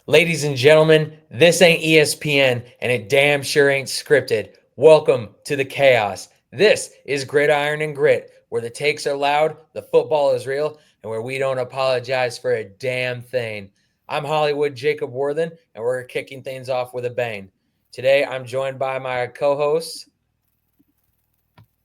Ladies and gentlemen, this ain't ESPN and it damn sure ain't scripted. Welcome to the chaos. This is Gridiron and Grit, where the takes are loud, the football is real, and where we don't apologize for a damn thing. I'm Hollywood Jacob Worthen, and we're kicking things off with a bang. Today, I'm joined by my co-hosts,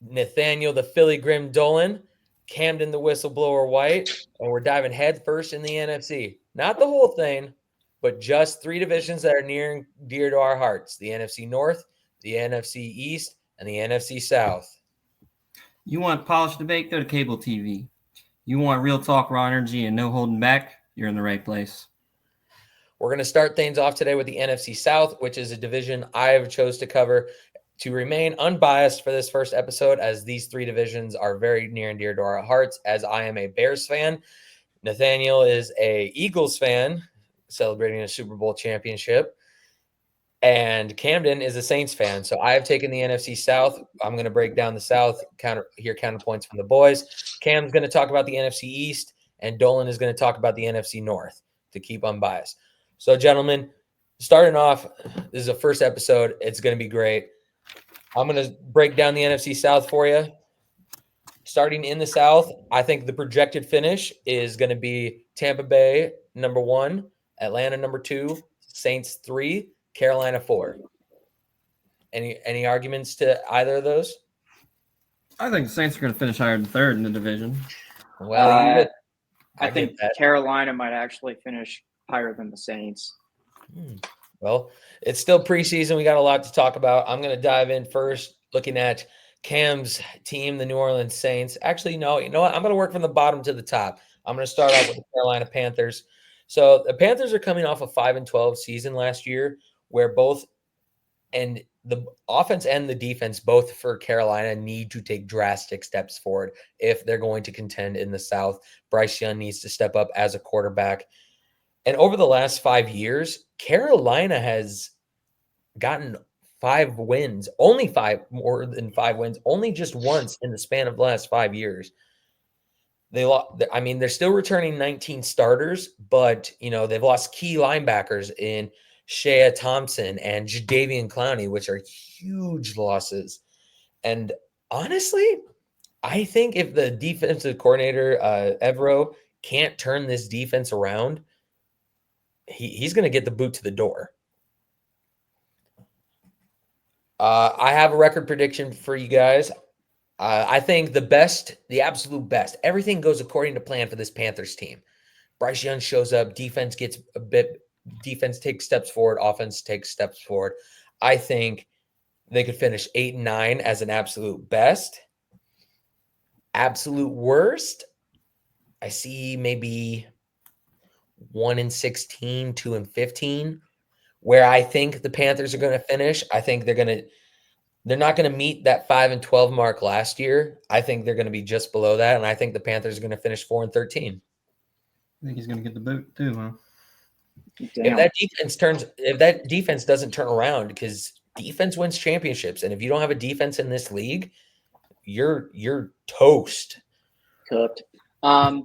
Nathaniel the Philly Grim Dolan, Camden the Whistleblower White, and we're diving headfirst in the NFC. Not the whole thing, but just three divisions that are near and dear to our hearts: the NFC North, the NFC East, and the NFC South. You want polished debate? Go to cable TV. You want real talk, raw energy, and no holding back? You're in the right place. We're going to start things off today with the NFC South, which is a division I've chose to cover to remain unbiased for this first episode, as these three divisions are very near and dear to our hearts, as I am a Bears fan. Nathaniel is a Eagles fan, celebrating a Super Bowl championship. And Camden is a Saints fan. So I have taken the NFC South. I'm going to break down the South, hear counterpoints from the boys. Cam's going to talk about the NFC East, and Dolan is going to talk about the NFC North to keep unbiased. So, gentlemen, starting off, this is the first episode. It's going to be great. I'm going to break down the NFC South for you. Starting in the South, I think the projected finish is going to be Tampa Bay, number 1, Atlanta, number 2, Saints, 3, Carolina, 4. Any arguments to either of those? I think the Saints are going to finish higher than third in the division. Well, I think Carolina might actually finish higher than the Saints. Well, it's still preseason. We got a lot to talk about. I'm going to dive in first, looking at Cam's team, the New Orleans Saints. Actually, no, you know what? I'm going to work from the bottom to the top. I'm going to start off with the Carolina Panthers. So the Panthers are coming off a 5-12 season last year, where both and the offense and the defense, both for Carolina, need to take drastic steps forward if they're going to contend in the South. Bryce Young needs to step up as a quarterback. And over the last 5 years, Carolina has gotten 5 wins, only 5, more than 5 wins, only just once in the span of the last 5 years. They're still returning 19 starters, but they've lost key linebackers in Shea Thompson and Jadeveon Clowney, which are huge losses. And honestly, I think if the defensive coordinator, Evero, can't turn this defense around, he's going to get the boot to the door. I have a record prediction for you guys. I think the absolute best, everything goes according to plan for this Panthers team. Bryce Young shows up, defense takes steps forward, offense takes steps forward. I think they could finish 8-9 as an absolute best. Absolute worst, I see maybe 1-16, 2-15, where I think the Panthers are going to finish. I think they're not going to meet that 5-12 mark last year. I think they're going to be just below that, and I think the Panthers are going to finish 4-13. I think he's going to get the boot too, huh? If that defense doesn't turn around, because defense wins championships, and if you don't have a defense in this league, you're toast. Cooked. I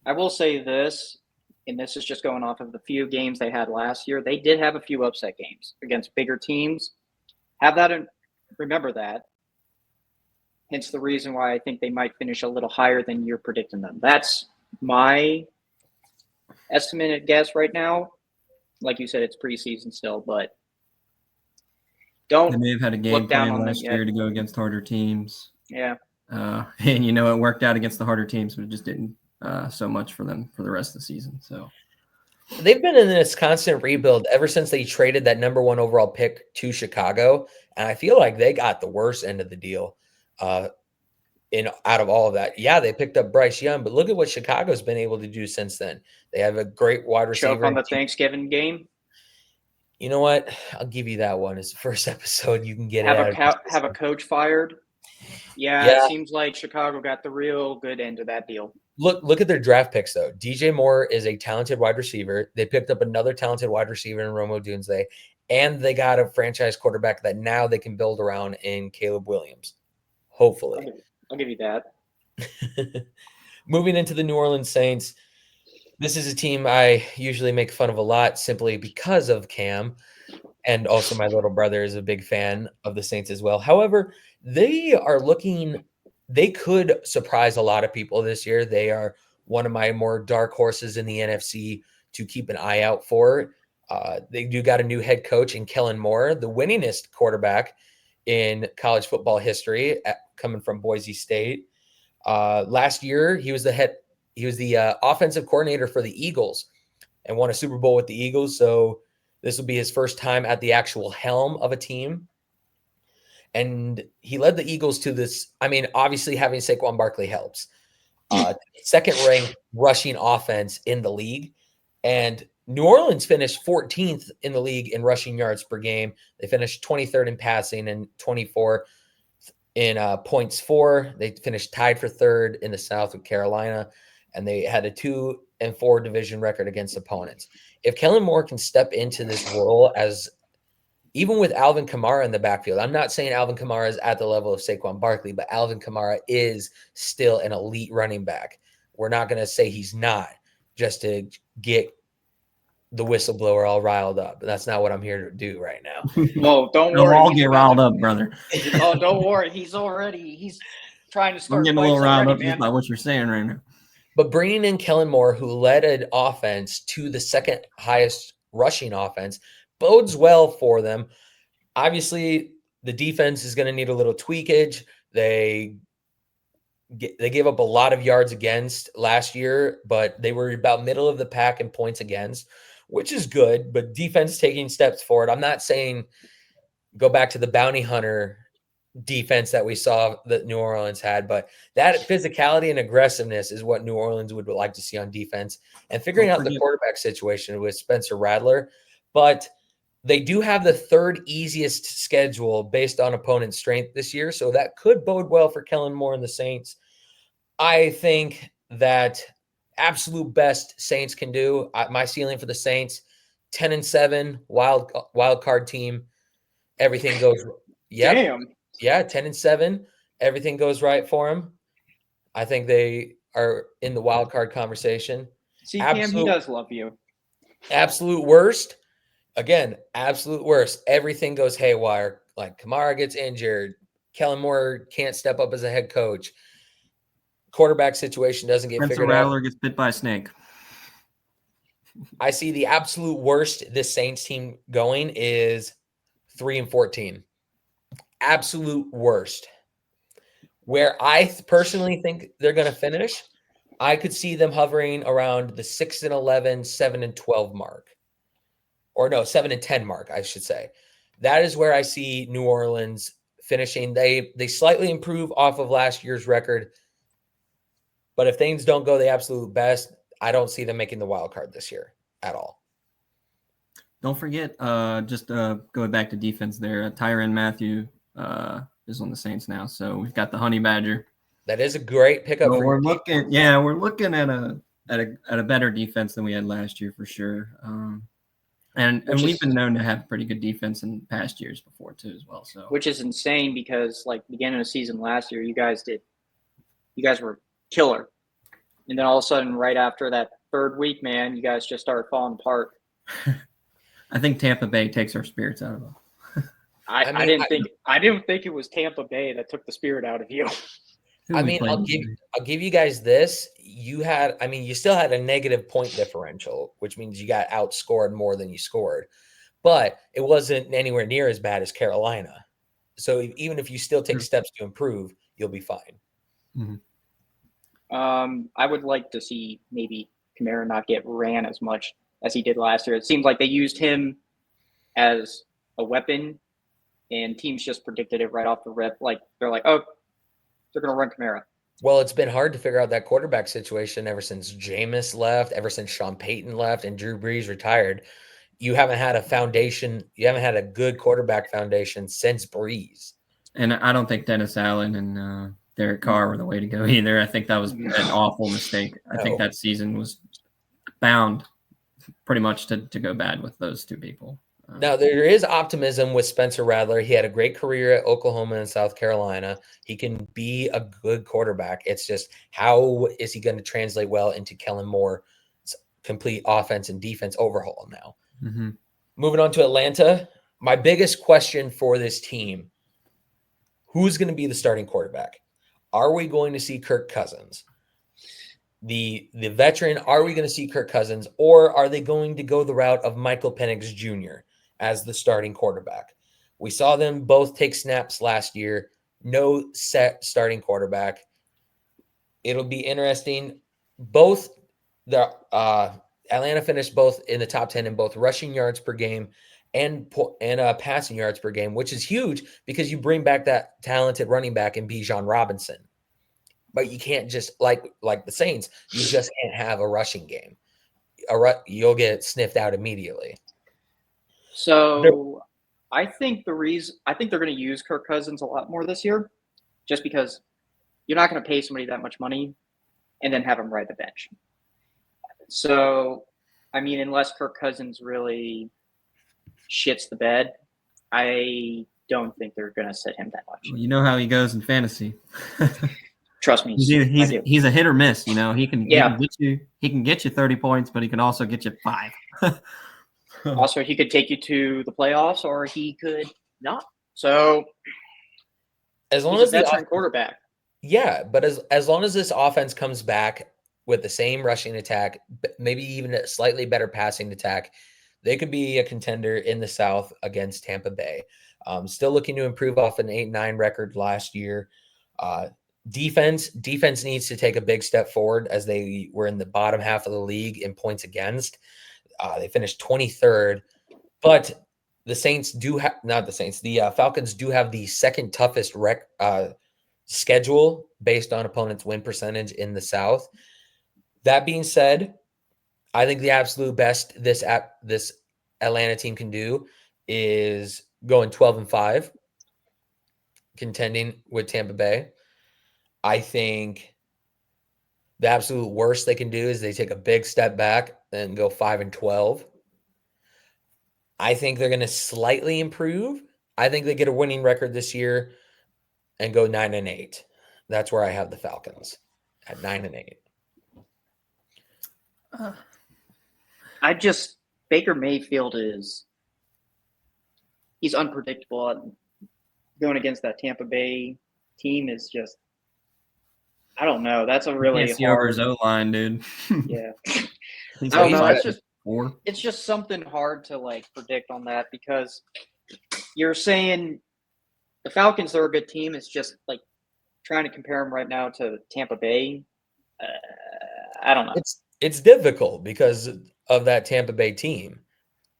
will say this, and this is just going off of the few games they had last year. They did have a few upset games against bigger teams. Have that in, remember that. Hence the reason why I think they might finish a little higher than you're predicting them. That's my estimated guess right now. Like you said, it's preseason still, but they may have had a game plan last year to go against harder teams. Yeah. And it worked out against the harder teams, but it just didn't so much for them for the rest of the season. So they've been in this constant rebuild ever since they traded that number 1 overall pick to Chicago, and I feel like they got the worst end of the deal out of all of that. Yeah, they picked up Bryce Young, but look at what Chicago's been able to do since then. They have a great wide receiver. Show up on the Thanksgiving game. You know what? I'll give you that one. It's the first episode. You can get have a coach fired. Yeah, it seems like Chicago got the real good end of that deal. Look at their draft picks, though. DJ Moore is a talented wide receiver. They picked up another talented wide receiver in Romo Dunze, and they got a franchise quarterback that now they can build around in Caleb Williams. Hopefully. I'll give you that. Moving into the New Orleans Saints, This is a team I usually make fun of a lot simply because of Cam. And also my little brother is a big fan of the Saints as well. However, they could surprise a lot of people this year. They are one of my more dark horses in the NFC to keep an eye out for. They do got a new head coach in Kellen Moore, the winningest quarterback in college football history, coming from Boise State. Last year, he was the offensive coordinator for the Eagles and won a Super Bowl with the Eagles. So this will be his first time at the actual helm of a team. And he led the Eagles to this. I mean, obviously having Saquon Barkley helps. Second ranked rushing offense in the league. And New Orleans finished 14th in the league in rushing yards per game. They finished 23rd in passing and 24th in points for. They finished tied for third in the South with Carolina. And they had a 2-4 division record against opponents. If Kellen Moore can step into this role as even with Alvin Kamara in the backfield, I'm not saying Alvin Kamara is at the level of Saquon Barkley, but Alvin Kamara is still an elite running back. We're not going to say he's not just to get the whistleblower all riled up. That's not what I'm here to do right now. Well, don't We'll worry. all get riled up, brother. Oh, don't worry. He's trying to start. I'm getting a little riled up man. just by what you're saying right now. But bringing in Kellen Moore, who led an offense to the second highest rushing offense, bodes well for them. Obviously, the defense is going to need a little tweakage. They gave up a lot of yards against last year, but they were about middle of the pack in points against, which is good, but defense taking steps forward. I'm not saying go back to the bounty hunter defense that we saw that New Orleans had, but that physicality and aggressiveness is what New Orleans would like to see on defense, and figuring out the quarterback situation with Spencer Rattler. But they do have the third easiest schedule based on opponent strength this year, so that could bode well for Kellen Moore and the Saints. I think that absolute best Saints can do, my ceiling for the Saints, 10-7, wild card team. Everything goes. Yep. Damn. Yeah, 10-7. Everything goes right for them. I think they are in the wild card conversation. See, Cam, he does love you. Absolute worst. Again, absolute worst. Everything goes haywire. Like Kamara gets injured. Kellen Moore can't step up as a head coach. Quarterback situation doesn't get Spencer figured Rattler out. gets bit by a snake. I see the absolute worst this Saints team going is 3-14. Absolute worst. Where I personally think they're going to finish, I could see them hovering around the 6-11, 7-12 mark. Or no, 7-10 mark, I should say. That is where I see New Orleans finishing. They slightly improve off of last year's record. But if things don't go the absolute best, I don't see them making the wild card this year at all. Don't forget, just going back to defense there, Tyrann Mathieu is on the Saints now. So we've got the Honey Badger. That is a great pickup. We're looking at a better defense than we had last year for sure. And we've been known to have pretty good defense in past years before too as well. So which is insane because like beginning of the season last year, you guys were killer. And then all of a sudden, right after that third week, man, you guys just started falling apart. I think Tampa Bay takes our spirits out of them. I didn't think it was Tampa Bay that took the spirit out of you. I mean, I'll give you guys this. You still had a negative point differential, which means you got outscored more than you scored, but it wasn't anywhere near as bad as Carolina. So even if you still take steps to improve, you'll be fine. Mm-hmm. I would like to see maybe Kamara not get ran as much as he did last year. It seems like they used him as a weapon, and teams just predicted it right off the rip. Like they're like, oh, they're going to run Kamara. Well, it's been hard to figure out that quarterback situation ever since Jameis left, ever since Sean Payton left, and Drew Brees retired. You haven't had a foundation. You haven't had a good quarterback foundation since Brees. And I don't think Dennis Allen and Derek Carr were the way to go either. I think that was an awful mistake. I think that season was bound pretty much to go bad with those two people. Now, there is optimism with Spencer Rattler. He had a great career at Oklahoma and South Carolina. He can be a good quarterback. It's just how is he going to translate well into Kellen Moore's complete offense and defense overhaul now. Mm-hmm. Moving on to Atlanta, my biggest question for this team, who's going to be the starting quarterback? Are we going to see Kirk Cousins? The veteran, are we going to see Kirk Cousins, or are they going to go the route of Michael Penix Jr. as the starting quarterback? We saw them both take snaps last year. No set starting quarterback. It'll be interesting. Both the Atlanta finished both in the top 10 in both rushing yards per game and passing yards per game, which is huge because you bring back that talented running back in Bijan Robinson. But you can't just like the Saints, you just can't have a rushing game. You'll get sniffed out immediately. So I think they're going to use Kirk Cousins a lot more this year, just because you're not going to pay somebody that much money and then have him ride the bench. So, I mean, unless Kirk Cousins really shits the bed, I don't think they're going to sit him that much. You know how he goes in fantasy. Trust me, he's a hit or miss. You know, he can get you 30 points, but he can also get you 5. Also, he could take you to the playoffs, or he could not. So, as long he's as a veteran quarterback, yeah. But as long as this offense comes back with the same rushing attack, maybe even a slightly better passing attack, they could be a contender in the South against Tampa Bay. Still looking to improve off an 8-9 record last year. Defense needs to take a big step forward as they were in the bottom half of the league in points against. They finished 23rd, but the Falcons do have the second toughest schedule based on opponents' win percentage in the South. That being said, I think the absolute best this Atlanta team can do is going 12-5, contending with Tampa Bay. I think the absolute worst they can do is they take a big step back and go 5-12. I think they're going to slightly improve. I think they get a winning record this year and go 9-8. That's where I have the Falcons at 9-8. Baker Mayfield he's unpredictable. Going against that Tampa Bay team is just, I don't know. That's a really hard O-line, dude. Yeah. I don't know. It's just something hard to predict on that, because you're saying the Falcons are a good team. It's just trying to compare them right now to Tampa Bay. I don't know. It's difficult because of that Tampa Bay team.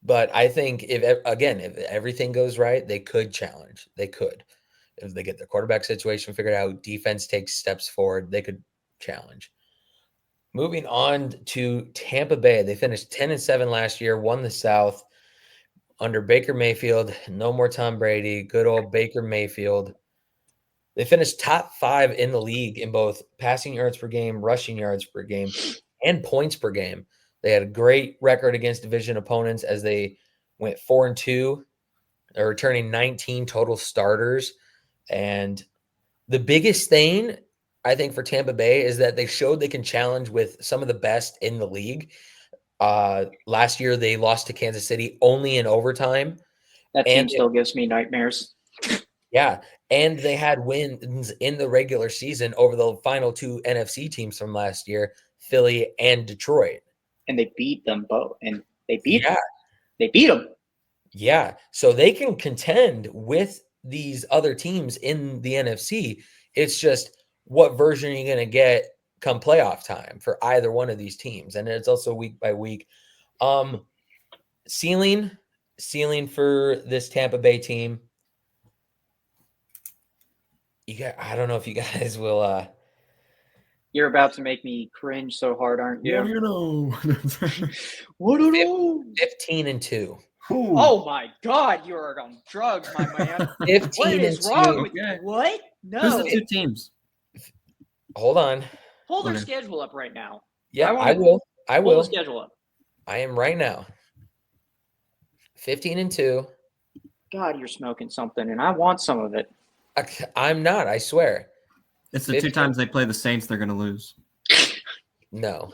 But I think if everything goes right, they could challenge. They could. If they get their quarterback situation figured out, defense takes steps forward, they could challenge. Moving on to Tampa Bay. They finished 10-7 last year, won the South under Baker Mayfield. No more Tom Brady. Good old Baker Mayfield. They finished top 5 in the league in both passing yards per game, rushing yards per game, and points per game. They had a great record against division opponents as they went 4-2. They're returning 19 total starters. And the biggest thing, I think, for Tampa Bay is that they showed they can challenge with some of the best in the league. Last year, they lost to Kansas City only in overtime. That team still gives me nightmares. Yeah, and they had wins in the regular season over the final 2 NFC teams from last year, Philly and Detroit. And they beat them both. And they beat them. They beat them. Yeah, so they can contend with these other teams in the NFC. It's just what version are you going to get come playoff time for either one of these teams, and it's also week by week. Ceiling for this Tampa Bay team. I don't know if you guys will. You're about to make me cringe so hard, aren't you? Yeah, you know. What do you know? 15-2. Ooh. Oh my God, you are on drugs, my man. 15-2. What is wrong with you? What? No. Who's the 2 teams? Hold on. Pull their schedule up right now. Yeah, I will. Pull the schedule up. I am right now. 15-2. God, you're smoking something, and I want some of it. I'm not, I swear. It's the 2 times they play the Saints they're going to lose. No.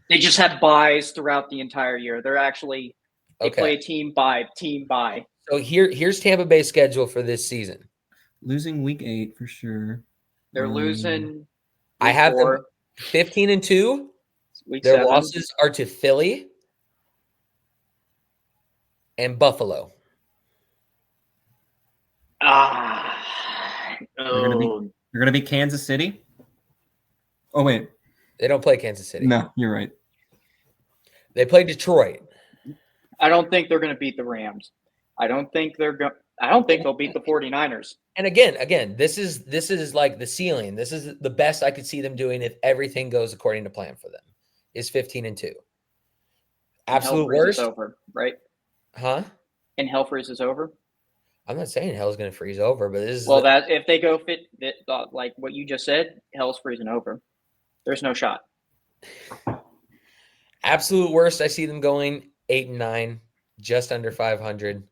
They just have buys throughout the entire year. They play team by. So here's Tampa Bay's schedule for this season. Losing week 8 for sure. They're losing. I have them 15-2. Week Their 7. losses are to Philly and Buffalo. They're gonna be Kansas City. Oh wait, they don't play Kansas City. No, you're right. They play Detroit. I don't think they're going to beat the Rams. I don't think they'll beat the 49ers. And again, this is like the ceiling. This is the best I could see them doing if everything goes according to plan for them. Is 15-2. Absolute worst. Is over, right? Huh? And hell freezes over. I'm not saying hell's going to freeze over, but this is that if they go like what you just said, hell's freezing over. There's no shot. Absolute worst. I see them going 8-9, just under 500.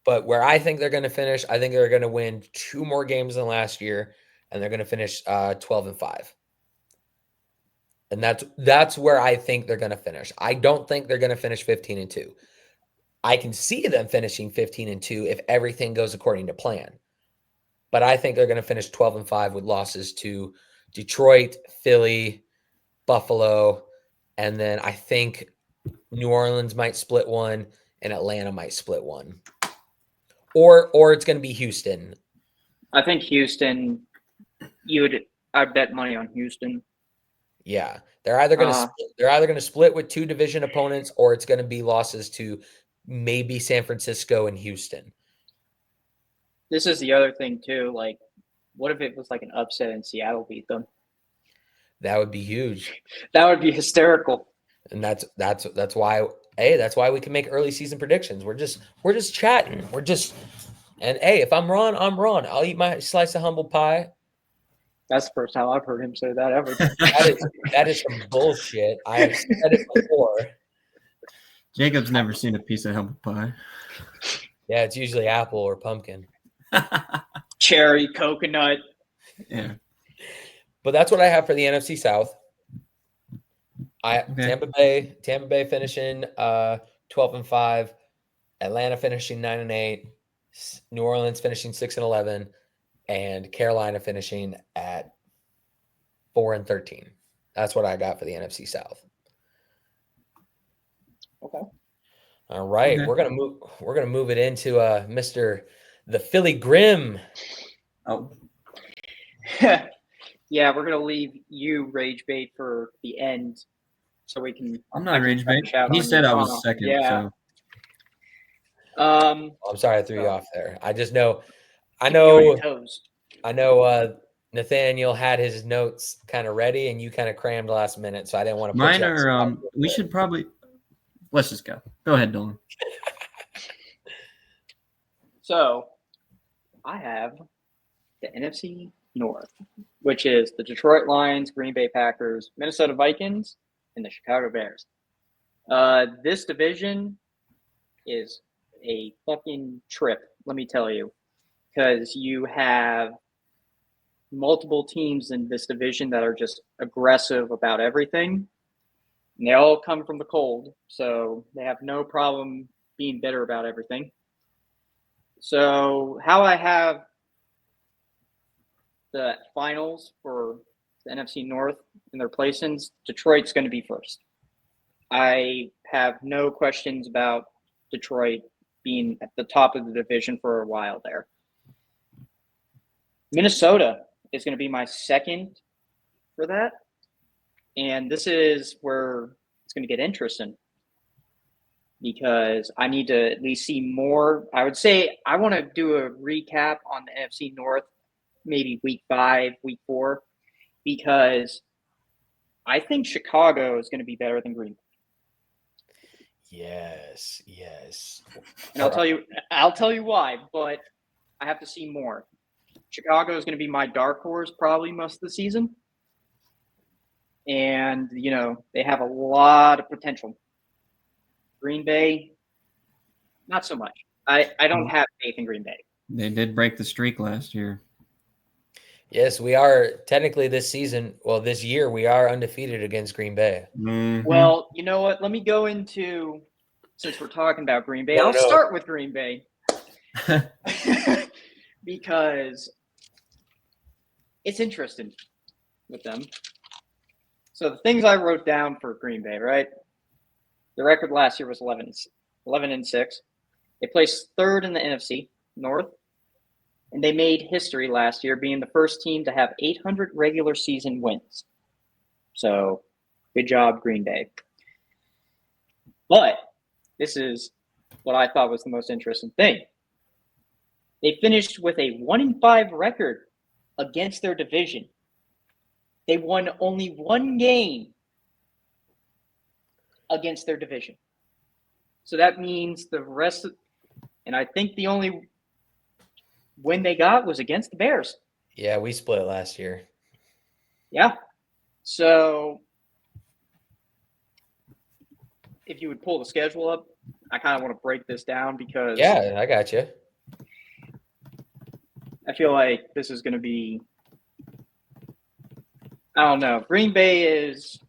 But where I think they're going to finish, I think they're going to win 2 more games than last year, and they're going to finish 12-5. And that's where I think they're going to finish. I don't think they're going to finish 15-2. I can see them finishing 15-2 if everything goes according to plan. But I think they're going to finish 12-5 with losses to Detroit, Philly, Buffalo, and then I think New Orleans might split one and Atlanta might split one. Or it's going to be Houston. I think Houston, I'd bet money on Houston. Yeah. They're either going to split with 2 division opponents, or it's going to be losses to maybe San Francisco and Houston. This is the other thing too. Like, what if it was like an upset and Seattle beat them? That would be huge. That would be hysterical. And that's why we can make early season predictions. We're just chatting. And if I'm wrong, I'm wrong. I'll eat my slice of humble pie. That's the first time I've heard him say that ever. that is some bullshit. I have said it before. Jacob's never seen a piece of humble pie. Yeah, it's usually apple or pumpkin. Cherry, coconut. Yeah. But that's what I have for the NFC South. Tampa Bay finishing 12-5, Atlanta finishing 9-8, New Orleans finishing 6-11, and Carolina finishing at 4-13. That's what I got for the NFC South. Okay. All right, okay. We're gonna move it into Mr. the Philly Grim. Oh. Yeah, we're gonna leave you rage bait for the end, so we can. I'm not rage bait. He said I was second. Yeah. So. I'm sorry I threw you off there. I know. Nathaniel had his notes kind of ready, and you kind of crammed last minute, so I didn't want to. Mine are. We should probably. Let's just go. Go ahead, Dylan. So, I have the NFC North, which is the Detroit Lions, Green Bay Packers, Minnesota Vikings, and the Chicago Bears. This division is a fucking trip, let me tell you, because you have multiple teams in this division that are just aggressive about everything. And they all come from the cold, so they have no problem being bitter about everything. So how I have the finals for the NFC North and their placings, Detroit's going to be first. I have no questions about Detroit being at the top of the division for a while there. Minnesota is going to be my second for that. And this is where it's going to get interesting because I need to at least see more. I would say I want to do a recap on the NFC North, maybe week 5, week 4, because I think Chicago is going to be better than Green Bay. Yes. And I'll tell you why, but I have to see more. Chicago is going to be my dark horse probably most of the season. And, they have a lot of potential. Green Bay, not so much. I don't have faith in Green Bay. They did break the streak last year. Yes, we are technically this year, we are undefeated against Green Bay. Mhm. Well, you know what? Let me go into, since we're talking about Green Bay, No, I'll no. start with Green Bay. Because it's interesting with them. So the things I wrote down for Green Bay, right? The record last year was 11-6. They placed third in the NFC North, and they made history last year, being the first team to have 800 regular season wins. So, good job, Green Bay. But this is what I thought was the most interesting thing. They finished with a 1-5 record against their division. They won only one game against their division. So that means the rest of, and I think the only win they got was against the Bears. Yeah, we split last year. Yeah. So if you would pull the schedule up, I kind of want to break this down because Yeah, I got you. I feel like this is going to be, I don't know. Green Bay is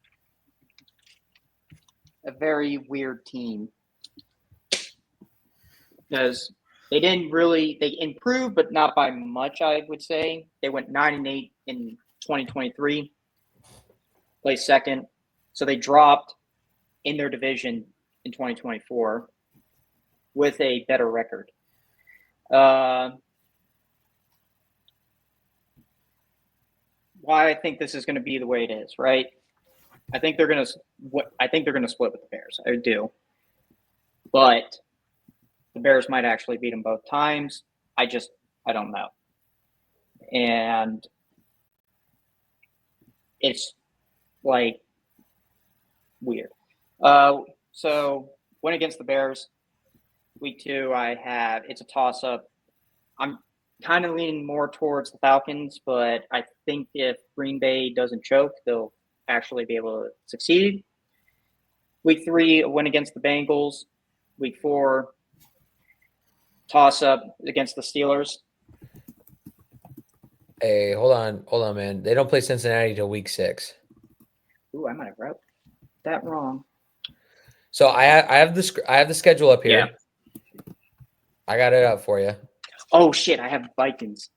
a very weird team because they improved, but not by much, I would say. They went 9-8 in 2023, placed second. So they dropped in their division in 2024 with a better record. Why I think this is going to be the way it is, right? I think they're going to split with the Bears. I do, but the Bears might actually beat them both times. I don't know, and it's like weird. So win against the Bears. Week 2, it's a toss up. I'm kind of leaning more towards the Falcons, but I think if Green Bay doesn't choke, they'll actually be able to succeed. Week 3, a win against the Bengals. Week 4, toss up against the Steelers. Hey, hold on, man. They don't play Cincinnati till week 6. Ooh, I might have wrote that wrong. So I have the schedule up here. Yeah. I got it up for you. Oh shit! I have Vikings.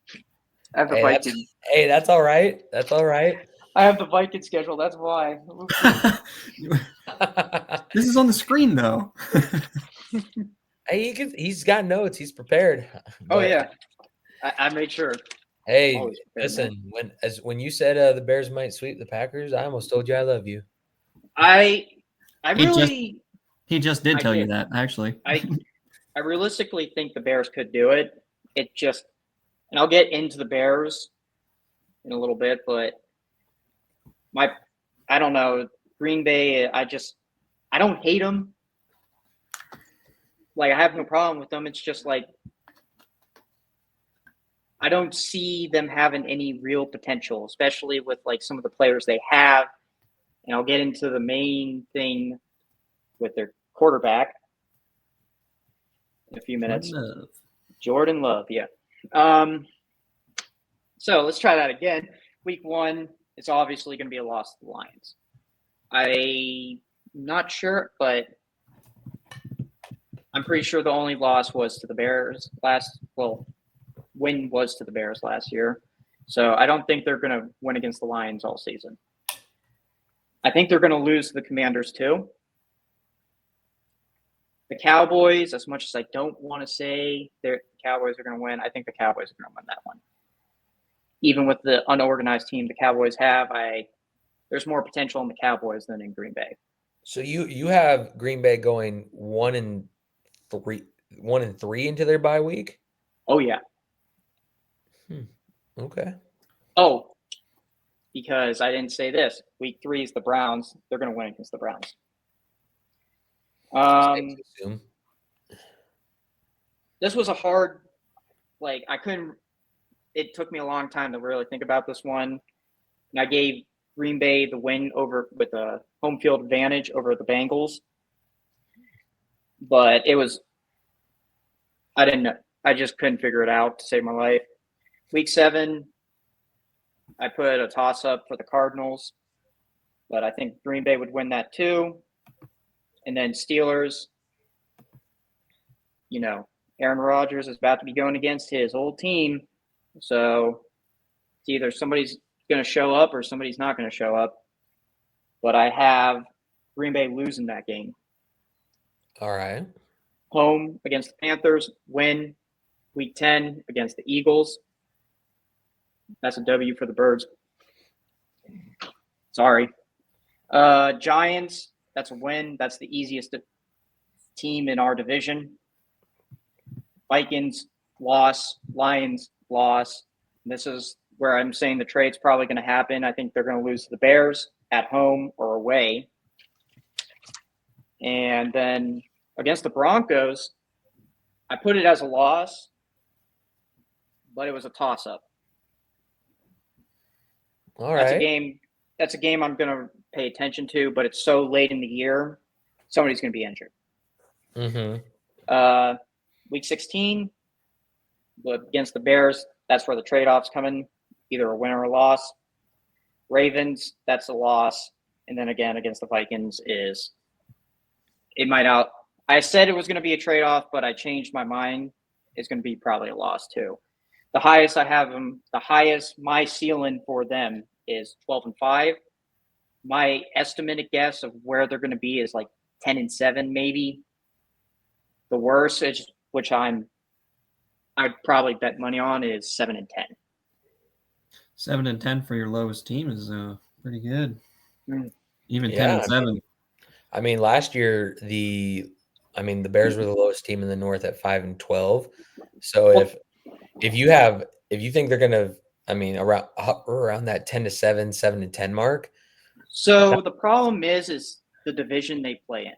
I have the Vikings. Hey, that's all right. That's all right. I have the Viking schedule. That's why. This is on the screen, though. Hey, he's got notes. He's prepared. Oh yeah, I made sure. Hey, Always prepared, listen. When you said the Bears might sweep the Packers, I almost told you I love you. He just did tell you that, actually. I realistically think the Bears could do it. And I'll get into the Bears in a little bit, but I don't know, Green Bay, I don't hate them. Like, I have no problem with them. It's just like, I don't see them having any real potential, especially with like some of the players they have. And I'll get into the main thing with their quarterback in a few minutes. Jordan Love, yeah. So let's try that again. Week 1, it's obviously going to be a loss to the Lions. I'm not sure, but I'm pretty sure the only loss was to the Bears win was to the Bears last year. So I don't think they're going to win against the Lions all season. I think they're going to lose to the Commanders too. The Cowboys, as much as I don't want to say the Cowboys are going to win, I think the Cowboys are going to win that one. Even with the unorganized team the Cowboys have, there's more potential in the Cowboys than in Green Bay. So you have Green Bay going 1-3 into their bye week? Oh yeah. Okay. Oh, because I didn't say this. Week 3 is the Browns. They're going to win against the Browns. This was a hard, it took me a long time to really think about this one. And I gave Green Bay the win with a home field advantage over the Bengals. But I didn't know. I just couldn't figure it out to save my life. Week 7, I put a toss-up for the Cardinals, but I think Green Bay would win that too. And then Steelers, Aaron Rodgers is about to be going against his old team. So it's either somebody's going to show up or somebody's not going to show up. But I have Green Bay losing that game. All right. Home against the Panthers, win Week 10 against the Eagles. That's a W for the Birds. Sorry. Giants, that's a win. That's the easiest team in our division. Vikings, loss. Lions, loss. This is where I'm saying the trade's probably going to happen. I think they're going to lose to the Bears at home or away. And then against the Broncos, I put it as a loss, but it was a toss-up. All right. That's a game I'm going to pay attention to, but it's so late in the year, somebody's going to be injured. Mm-hmm. Week 16, but against the Bears, that's where the trade-off's coming, either a win or a loss. Ravens, that's a loss. And then again, against the Vikings I said it was going to be a trade-off, but I changed my mind. It's going to be probably a loss too. The highest my ceiling for them is 12-5. My estimated guess of where they're going to be is like 10-7, maybe. The worst, which I'd probably bet money on, is 7-10. 7-10 for your lowest team is pretty good. Even Yeah, 10-7. I mean, last year the Bears were the lowest team in the North at 5-12. So if you think they're gonna, around that 10-7, 7-10 mark. So the problem is the division they play in.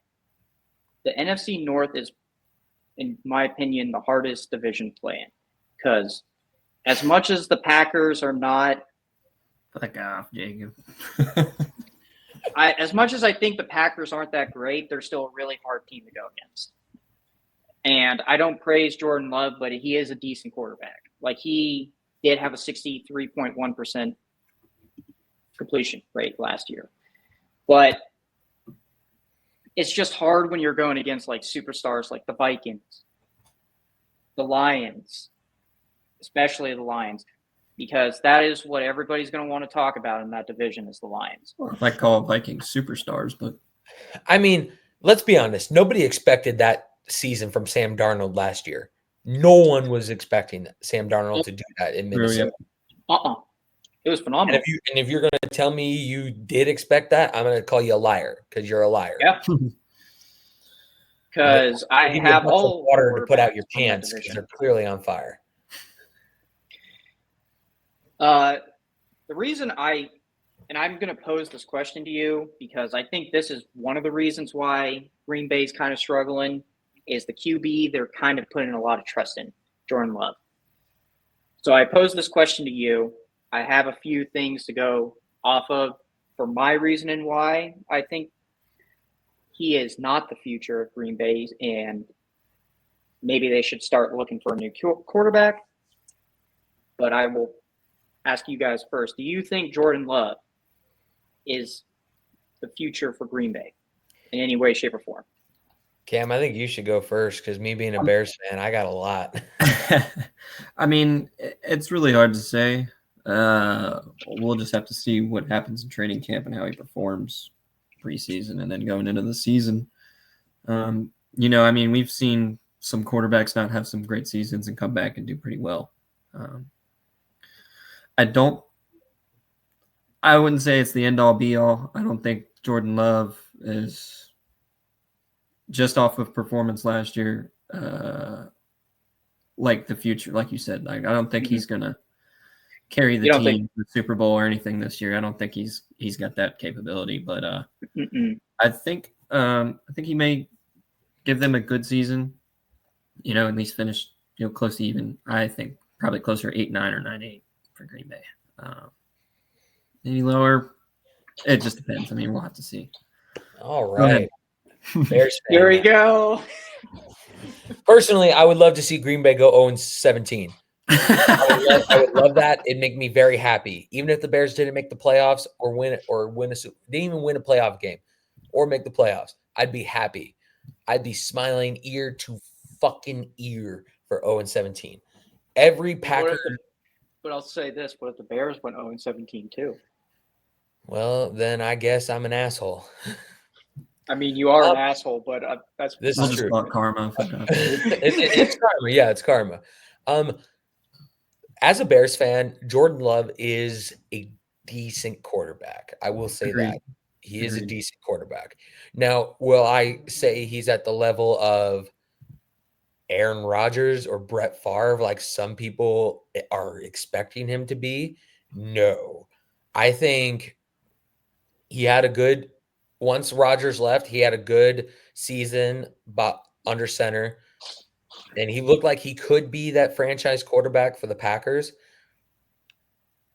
The NFC North is, in my opinion, the hardest division to play in, because as much as the Packers are not, Fuck off, Jacob. as much as I think the Packers aren't that great, they're still a really hard team to go against. And I don't praise Jordan Love, but he is a decent quarterback. Like, he did have a 63.1% completion rate last year. But it's just hard when you're going against like superstars like the Vikings, the Lions, especially the Lions, because that is what everybody's going to want to talk about in that division is the Lions. I might call Vikings superstars, but I mean, let's be honest. Nobody expected that season from Sam Darnold last year. No one was expecting Sam Darnold to do that in Minnesota. It was phenomenal. And if you're going to tell me you did expect that, I'm going to call you a liar, because you're a liar. Yeah. Because I have all water to put out your pants because they're clearly on fire. The reason I'm going to pose this question to you, because I think this is one of the reasons why Green Bay's kind of struggling, is the QB they're kind of putting a lot of trust in, Jordan Love. So I pose this question to you. I have a few things to go off of for my reasoning why I think he is not the future of Green Bay, and maybe they should start looking for a new quarterback. But I will ask you guys first. Do you think Jordan Love is the future for Green Bay in any way, shape, or form? Cam, I think you should go first, because me being a Bears fan, I got a lot. I mean, it's really hard to say. We'll just have to see what happens in training camp and how he performs preseason and then going into the season. We've seen some quarterbacks not have some great seasons and come back and do pretty well. I wouldn't say it's the end all be all. I don't think Jordan Love is, just off of performance last year, like the future, like you said. Like, I don't think he's gonna carry the team to the Super Bowl or anything this year. I don't think he's got that capability. But I think he may give them a good season. At least finish close to even. I think probably closer 8-9 or 9-8 for Green Bay. Maybe lower. It just depends. I mean, we'll have to see. All right. Bears fan. Here we go. Personally, I would love to see Green Bay go 0-17. I would love that. It'd make me very happy. Even if the Bears didn't make the playoffs or didn't even win a playoff game or make the playoffs, I'd be happy. I'd be smiling ear to fucking ear for 0-17. Every Packer. But I'll say this: what if the Bears went 0-17 too? Well, then I guess I'm an asshole. I mean, you are an asshole, but that's This We'll is just true. call it karma. It's karma. Yeah, it's karma. As a Bears fan, Jordan Love is a decent quarterback. I will say Agreed. that. He is a Agreed. decent quarterback. Now, will I say he's at the level of Aaron Rodgers or Brett Favre, like some people are expecting him to be? No. I think he had a good once Rodgers left, he had a good season but under center. And he looked like he could be that franchise quarterback for the Packers.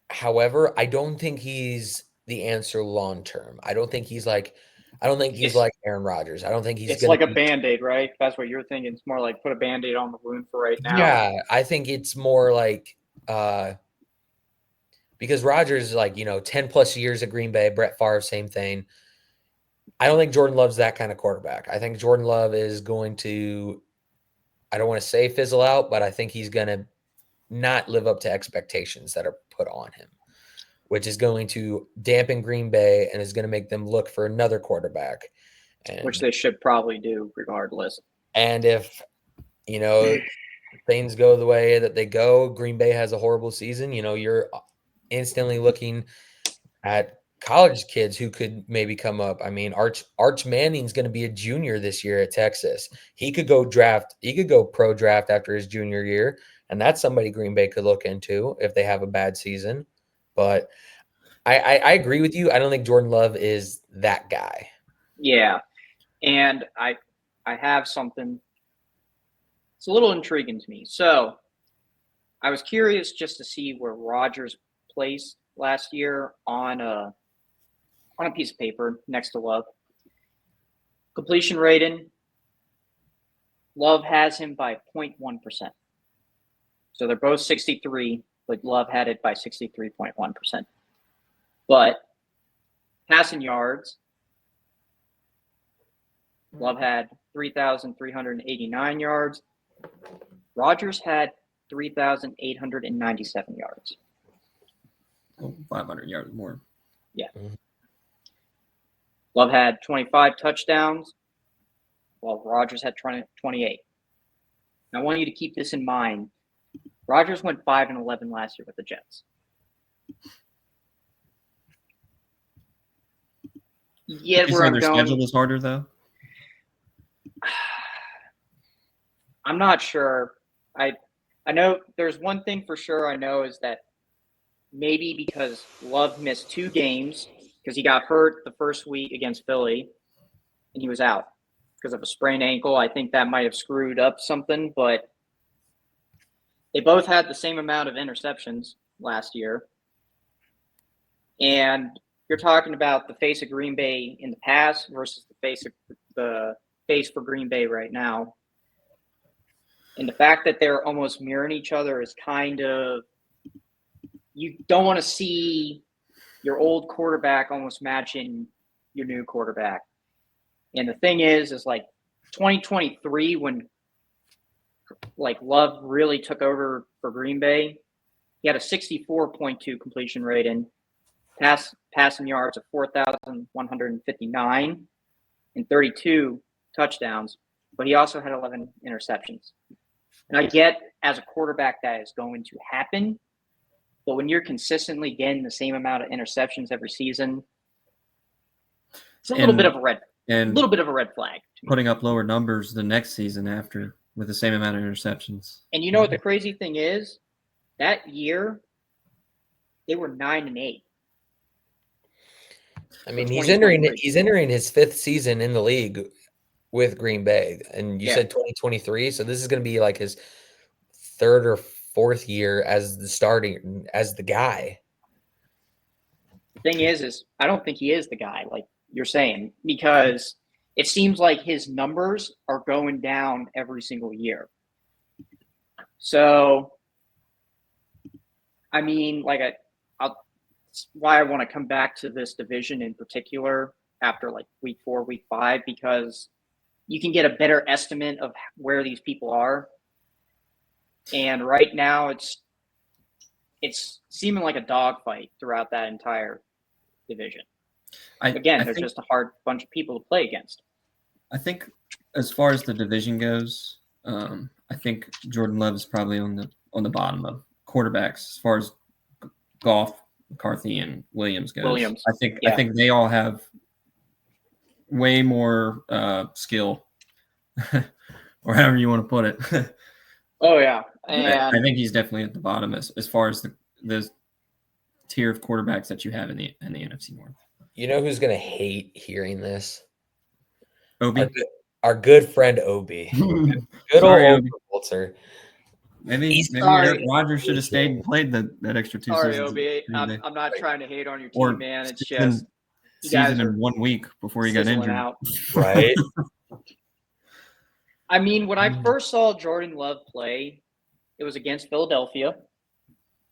However, I don't think he's the answer long term. I don't think he's like Aaron Rodgers. I don't think he's it's gonna like a Band-Aid, right? That's what you're thinking. It's more like put a Band-Aid on the wound for right now. Yeah, I think it's more like because Rodgers is like, 10 plus years at Green Bay, Brett Favre, same thing. I don't think Jordan Love's that kind of quarterback. I think Jordan Love is going to, I don't want to say fizzle out, but I think he's going to not live up to expectations that are put on him, which is going to dampen Green Bay and is going to make them look for another quarterback. Which they should probably do regardless. And if, things go the way that they go, Green Bay has a horrible season, you're instantly looking at college kids who could maybe come up. I mean, Arch Manning's going to be a junior this year at Texas. He could go pro draft after his junior year, and that's somebody Green Bay could look into if they have a bad season. But I agree with you. I don't think Jordan Love is that guy. Yeah, and I have something. It's a little intriguing to me. So I was curious just to see where Rodgers placed last year on a piece of paper next to Love. Completion rating, Love has him by 0.1%. So they're both 63, but Love had it by 63.1%. But passing yards, Love had 3,389 yards. Rodgers had 3,897 yards. 500 yards more. Yeah. Love had 25 touchdowns, while Rodgers had 28. Now, I want you to keep this in mind. Rodgers went 5-11 last year with the Jets. Yeah, where I'm their going. schedule was harder though. I'm not sure. I know there's one thing for sure I know is that maybe because Love missed 2 games because he got hurt the first week against Philly and he was out because of a sprained ankle. I think that might have screwed up something, but they both had the same amount of interceptions last year. And you're talking about the face of Green Bay in the past versus the face for Green Bay right now. And the fact that they're almost mirroring each other is kind of, you don't want to see your old quarterback almost matching your new quarterback. And the thing is like 2023, when like Love really took over for Green Bay, he had a 64.2 completion rating, passing yards of 4,159 and 32 touchdowns, but he also had 11 interceptions. And I get as a quarterback that is going to happen, but when you're consistently getting the same amount of interceptions every season, it's a little bit of a red flag. Putting up lower numbers the next season after with the same amount of interceptions. And you know what the crazy thing is? That year, they were 9-8. I mean, he's entering his 5th season in the league with Green Bay, and you said 2023, so this is going to be like his 3rd or 4th year as the guy. The thing is I don't think he is the guy, like you're saying, because it seems like his numbers are going down every single year. So I mean, why I want to come back to this division in particular after like week 4, week 5, because you can get a better estimate of where these people are. And right now it's seeming like a dogfight throughout that entire division. They're just a hard bunch of people to play against. I think as far as the division goes, I think Jordan Love is probably on the bottom of quarterbacks as far as Goff, McCarthy, and Williams goes. I think they all have way more skill, or however you want to put it. Oh yeah, and I think he's definitely at the bottom as far as the tier of quarterbacks that you have in the NFC North. You know who's gonna hate hearing this? Obi, our good friend Obi. Good old Obi. Maybe Rodgers should have stayed and played that extra 2 seasons. Sorry, Obi. I'm not trying to hate on your team, man. It's just you guys in 1 week before he got injured. Out. Right. I mean, when I first saw Jordan Love play, it was against Philadelphia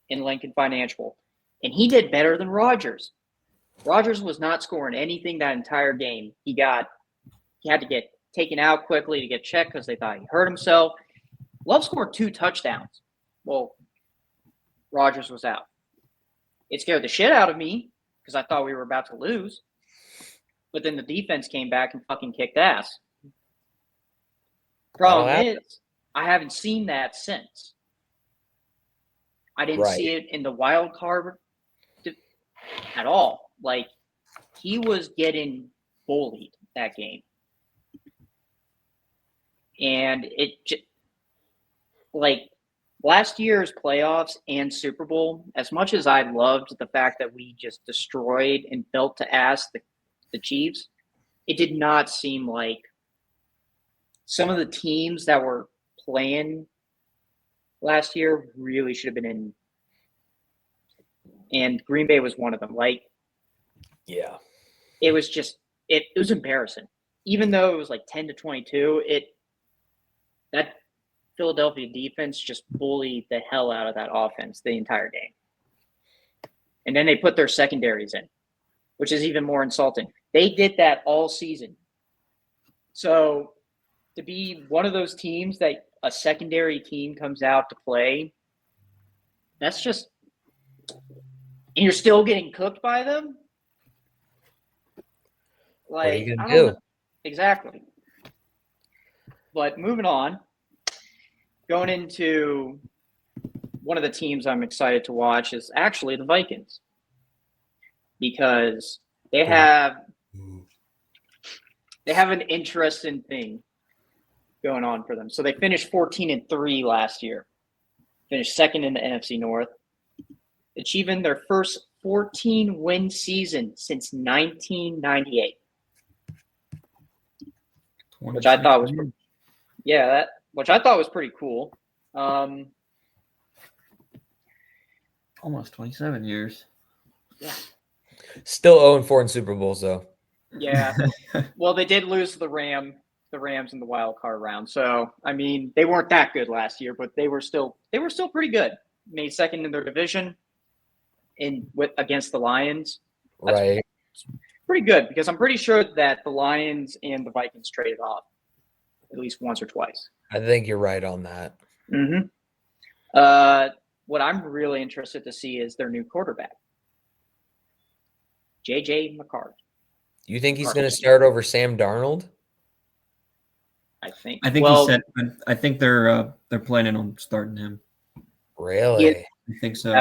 in Lincoln Financial, and he did better than Rodgers. Rodgers was not scoring anything that entire game. He had to get taken out quickly to get checked because they thought he hurt himself. Love scored 2 touchdowns. Well, Rodgers was out. It scared the shit out of me because I thought we were about to lose. But then the defense came back and fucking kicked ass. Problem is, I haven't seen that since. I didn't see it in the wild card at all. Like, he was getting bullied that game. And last year's playoffs and Super Bowl, as much as I loved the fact that we just destroyed and belt to ass the Chiefs, it did not seem like some of the teams that were playing last year really should have been in. And Green Bay was one of them. It was just it was embarrassing. Even though it was like 10-22, that Philadelphia defense just bullied the hell out of that offense the entire game. And then they put their secondaries in, which is even more insulting. They did that all season. So to be one of those teams that a secondary team comes out to play, that's just – and you're still getting cooked by them? What are you going to do? Exactly. But moving on, going into one of the teams I'm excited to watch is actually the Vikings, because they have an interesting thing going on for them. So they finished 14-3 last year, finished second in the NFC North, achieving their first 14-win season since 1998. Which I thought was which I thought was pretty cool. Almost 27 years. Yeah. Still 0-4 in Super Bowls though. Yeah. Well, they did lose the Rams in the wild card round. So I mean, they weren't that good last year, but they were still pretty good. Made second in their division against the Lions. That's pretty good, because I'm pretty sure that the Lions and the Vikings traded off at least once or twice. I think you're right on that. Mm-hmm. What I'm really interested to see is their new quarterback, J.J. McCarthy. You think he's going to start over Sam Darnold? I think he said. I think they're planning on starting him. Really? I think so.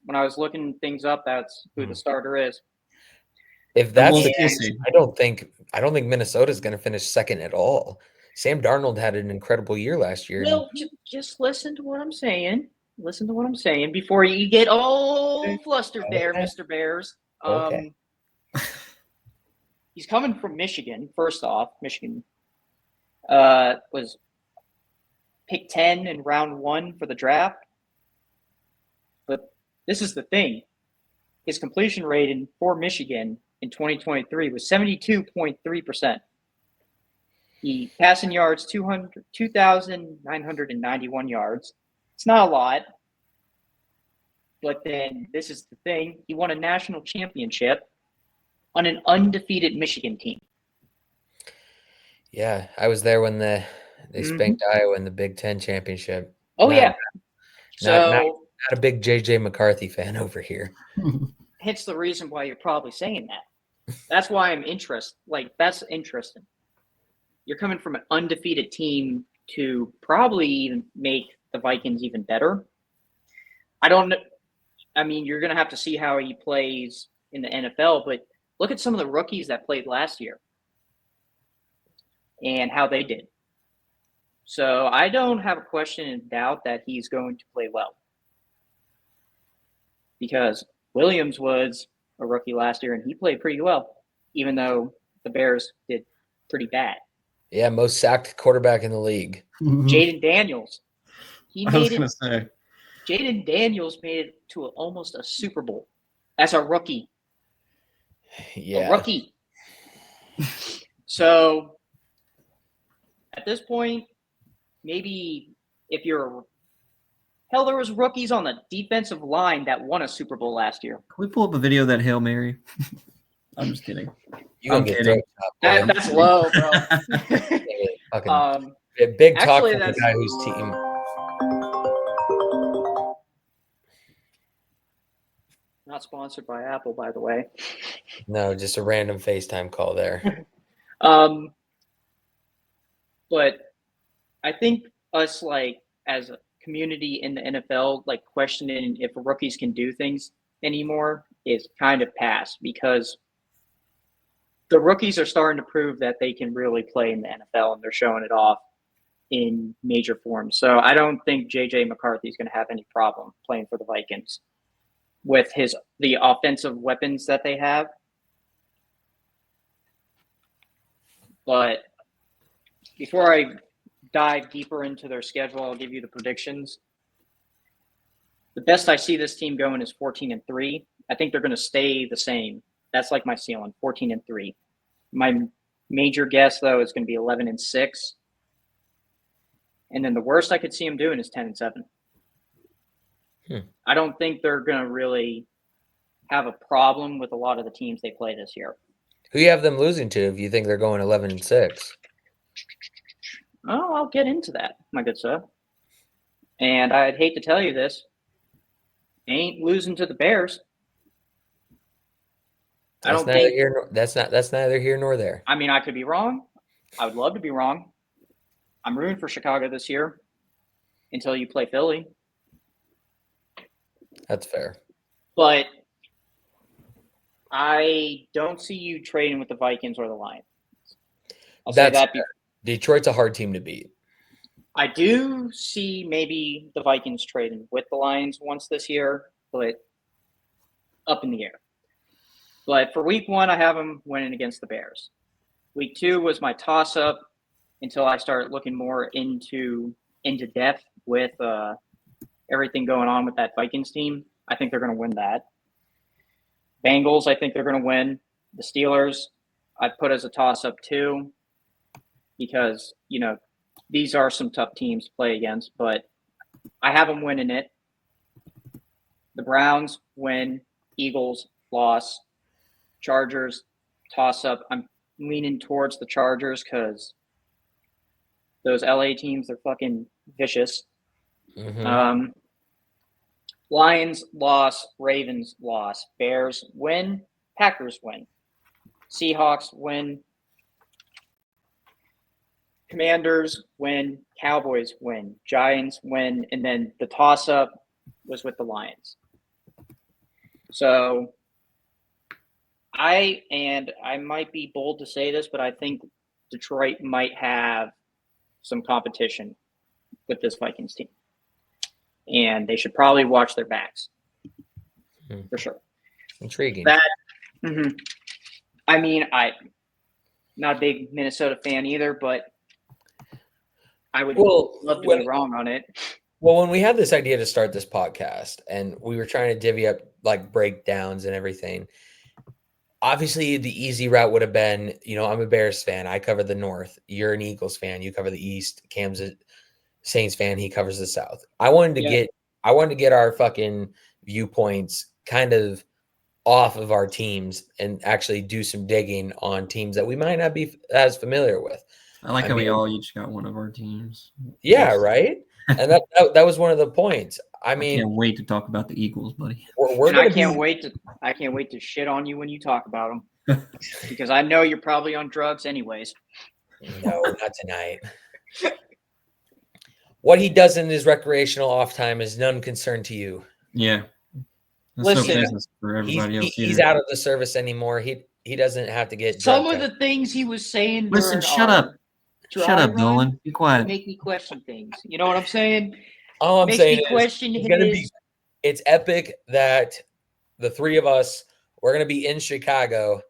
When I was looking things up, that's who the starter is. If that's the case, I don't think Minnesota's going to finish second at all. Sam Darnold had an incredible year last year. Well, just listen to what I'm saying. Listen to what I'm saying before you get all flustered there, Mr. Bears. Okay. He's coming from Michigan. First off, Michigan was picked 10 in round 1 for the draft. But this is the thing. His completion rate for Michigan in 2023 was 72.3%. He passing yards 2,991 yards. It's not a lot. But then this is the thing. He won a national championship on an undefeated Michigan team. Yeah, I was there when they spanked Iowa in the Big Ten championship. Oh, Not- yeah. Not, So not a big JJ McCarthy fan over here. hence the reason why you're probably saying that. That's why I'm interested. Like, that's interesting. You're coming from an undefeated team to probably even make the Vikings even better. I don't know. I mean, you're going to have to see how he plays in the NFL, but look at some of the rookies that played last year and how they did. So I don't have a question and doubt that he's going to play well. Because Williams was a rookie last year and he played pretty well, even though the Bears did pretty bad. Yeah, most sacked quarterback in the league. Jaden Daniels. Say. Jaden Daniels made it to almost a Super Bowl as a rookie. Yeah. A rookie. So at this point, maybe if you're hell, there was rookies on the defensive line that won a Super Bowl last year. Can we pull up a video of that Hail Mary? I'm just kidding. I'm kidding. That's low, bro. Fucking big talk actually, from the guy whose team. Not sponsored by Apple, by the way. No, just a random FaceTime call there. But I think us, like, as a community in the NFL, like, questioning if rookies can do things anymore is kind of past, because the rookies are starting to prove that they can really play in the NFL, and they're showing it off in major form. So I don't think JJ McCarthy is going to have any problem playing for the Vikings with the offensive weapons that they have. But before I dive deeper into their schedule, I'll give you the predictions. The best I see this team going is 14-3. I think they're going to stay the same. That's like my ceiling, 14-3. My major guess, though, is going to be 11-6. And then the worst I could see them doing is 10-7. I don't think they're going to really have a problem with a lot of the teams they play this year. Who you have them losing to if you think they're going 11-6? Oh, I'll get into that, my good sir. And I'd hate to tell you this. Ain't losing to the Bears. That's neither here nor there. I mean, I could be wrong. I would love to be wrong. I'm rooting for Chicago this year until you play Philly. That's fair. But I don't see you trading with the Vikings or the Lions. I'll say that. Detroit's a hard team to beat. I do see maybe the Vikings trading with the Lions once this year, but up in the air. But for week 1, I have them winning against the Bears. Week 2 was my toss-up until I started looking more into depth with everything going on with that Vikings team. I think they're going to win that. Bengals, I think they're going to win. The Steelers, I'd put as a toss-up too, because, these are some tough teams to play against, but I have them winning it. The Browns win. Eagles, loss. Chargers, toss-up. I'm leaning towards the Chargers because those LA teams, they're fucking vicious. Mm-hmm. Lions, loss. Ravens, loss. Bears, win. Packers, win. Seahawks, win. Commanders, win. Cowboys, win. Giants, win. And then the toss-up was with the Lions. So I might be bold to say this, but I think Detroit might have some competition with this Vikings team. And they should probably watch their backs. For sure. Intriguing. I mean, I'm not a big Minnesota fan either, but I would love to be wrong on it. Well, when we had this idea to start this podcast and we were trying to divvy up like breakdowns and everything, obviously the easy route would have been, I'm a Bears fan. I cover the North. You're an Eagles fan. You cover the East. Cam's a Saints fan. He covers the South. I wanted to get our fucking viewpoints kind of off of our teams and actually do some digging on teams that we might not be as familiar with. I like how we all each got one of our teams. Yeah, right. And that was one of the points. I mean, I can't wait to talk about the Eagles, buddy. I can't wait to shit on you when you talk about them because I know you're probably on drugs anyways. No, not tonight. What he does in his recreational off time is none concern to you. Yeah. Listen, for everybody else he's out of the service anymore. He doesn't have to get some of the things he was saying. Listen, shut up. Shut up, Dolan. Be quiet. Make me question things. You know what I'm saying? All I'm saying is it's epic that the three of us, we're going to be in Chicago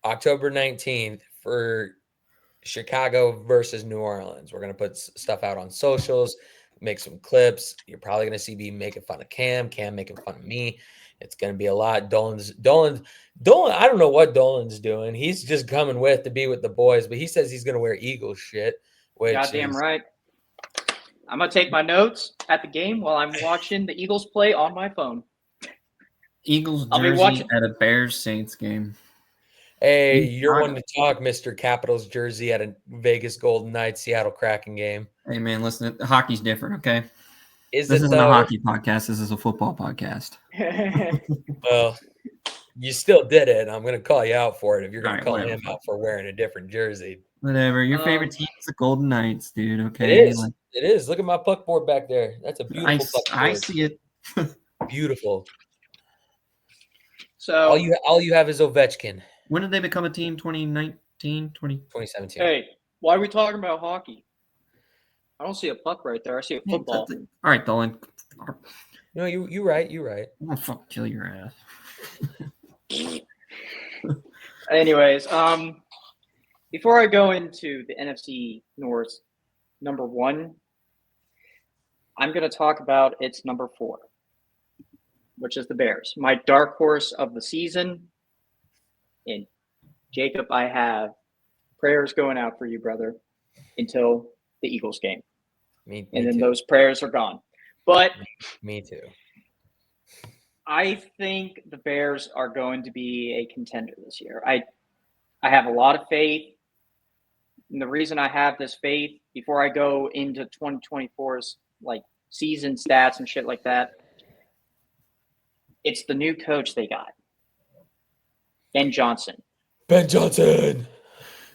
October 19th for Chicago versus New Orleans. We're going to put stuff out on socials, make some clips. You're probably going to see me making fun of Cam making fun of me. It's going to be a lot. Dolan, I don't know what Dolan's doing. He's just coming to be with the boys, but he says he's going to wear Eagles shit. Goddamn right. I'm going to take my notes at the game while I'm watching the Eagles play on my phone. Eagles jersey at a Bears-Saints game. Hey, you're one to talk, Mr. Capitals jersey at a Vegas Golden Knights Seattle Kraken game. Hey, man, listen, hockey's different, okay? This isn't a hockey podcast. This is a football podcast. Well, you still did it. I'm going to call you out for it if you're going to call him out for wearing a different jersey. Whatever. Your favorite team is the Golden Knights, dude, okay? It is. Look at my puck board back there. That's a beautiful puck board. I see it. Beautiful. So all you have is Ovechkin. When did they become a team? 2017. Hey, why are we talking about hockey? I don't see a puck right there. I see a football. All right, Dolan. No, you're right. You're right. I'm gonna fucking kill your ass. Anyways, before I go into the NFC North number 1, I'm going to talk about its number 4, which is the Bears. My dark horse of the season. And Jacob, I have prayers going out for you, brother, until the Eagles game. Me and then too. Those prayers are gone. But me too. I think the Bears are going to be a contender this year. I have a lot of faith. And the reason I have this faith, before I go into 2024's like season stats and shit like that, it's the new coach they got. Ben Johnson,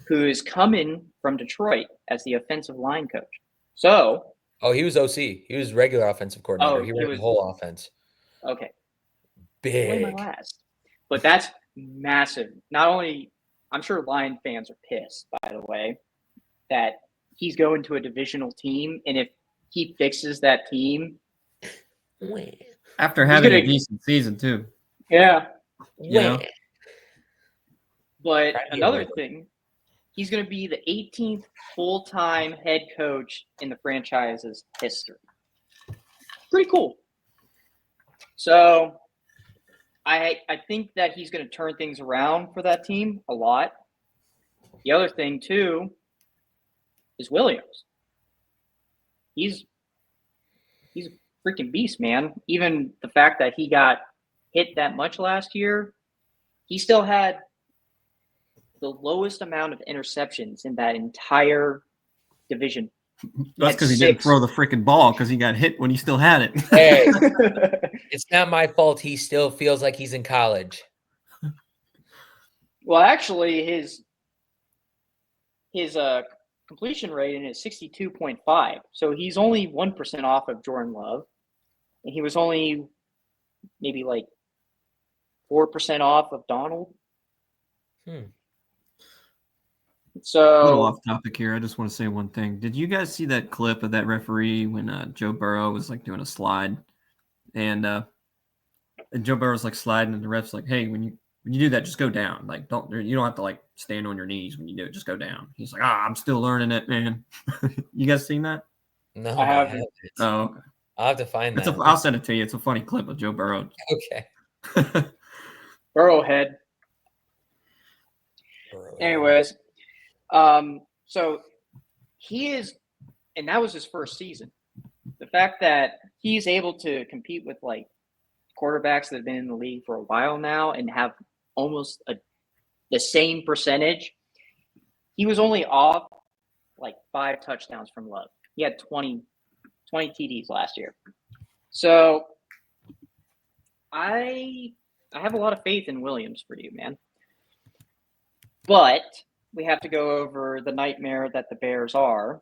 who is coming from Detroit as the offensive line coach. So, he was OC. He was regular offensive coordinator. He ran the whole offense. Okay, big. My last, but that's massive. Not only, I'm sure Lion fans are pissed, by the way, that he's going to a divisional team, and if he fixes that team, after having a decent season too, yeah, you know. But another thing, he's going to be the 18th full-time head coach in the franchise's history. Pretty cool. So I think that he's going to turn things around for that team a lot. The other thing, too, is Williams. He's a freaking beast, man. Even the fact that he got hit that much last year, he still had the lowest amount of interceptions in that entire division. That's because he didn't throw the freaking ball because he got hit when he still had it. Hey, it's not my fault. He still feels like he's in college. Well, actually, his completion rating is 62.5. So he's only 1% off of Jordan Love. And he was only maybe like 4% off of Donald. So a little off topic here. I just want to say one thing. Did you guys see that clip of that referee when Joe Burrow was like doing a slide, and Joe Burrow's like sliding, and the ref's like, "Hey, when you do that, just go down. Like, you don't have to like stand on your knees when you do it. Just go down." He's like, "I'm still learning it, man." You guys seen that? No, I haven't. Oh, okay. I'll have to find that. I'll send it to you. It's a funny clip of Joe Burrow. Okay. Burrowhead. Anyways, so he is, and that was his first season. The fact that he's able to compete with like quarterbacks that have been in the league for a while now and have almost the same percentage. He was only off like 5 touchdowns from Love. He had 20 TDs last year. So I have a lot of faith in Williams for you, man. But we have to go over the nightmare that the Bears are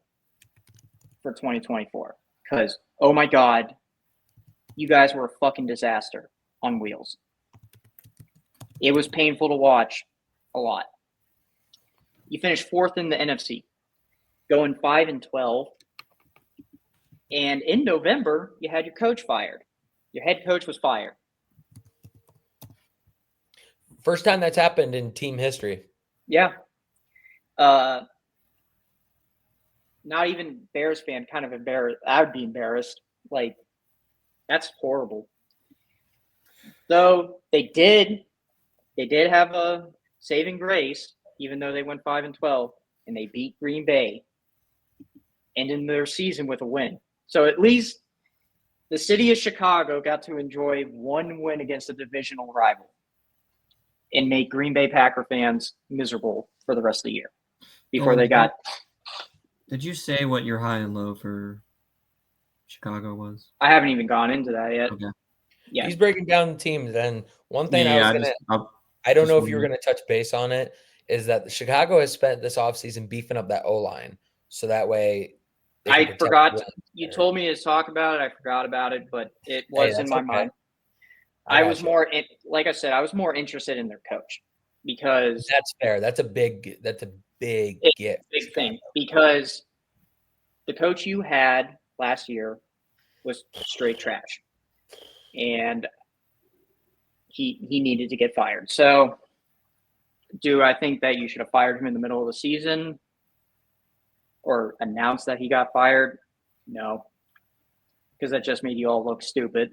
for 2024. Because, oh my God, you guys were a fucking disaster on wheels. It was painful to watch a lot. You finished 4th in the NFC, going 5-12. And in November, you had your coach fired. Your head coach was fired. First time that's happened in team history. Yeah. Not even Bears fan, kind of embarrassed. I would be embarrassed. Like, that's horrible. Though they did have a saving grace, even though they went 5-12, and they beat Green Bay, ending their season with a win. So at least the city of Chicago got to enjoy one win against a divisional rival and make Green Bay Packer fans miserable for the rest of the year before they got. Did you say what your high and low for Chicago was? I haven't even gone into that yet. Okay. Yeah. He's breaking down the teams. And one thing I don't know if you were going to touch base on it, is that Chicago has spent this offseason beefing up that O-line. So that way. I forgot. You told me to talk about it. I forgot about it, but it was in my mind. I was more, like I said, I was more interested in their coach because that's fair. That's a big gift. Big thing because the coach you had last year was straight trash, and he needed to get fired. So, do I think that you should have fired him in the middle of the season or announced that he got fired? No, because that just made you all look stupid.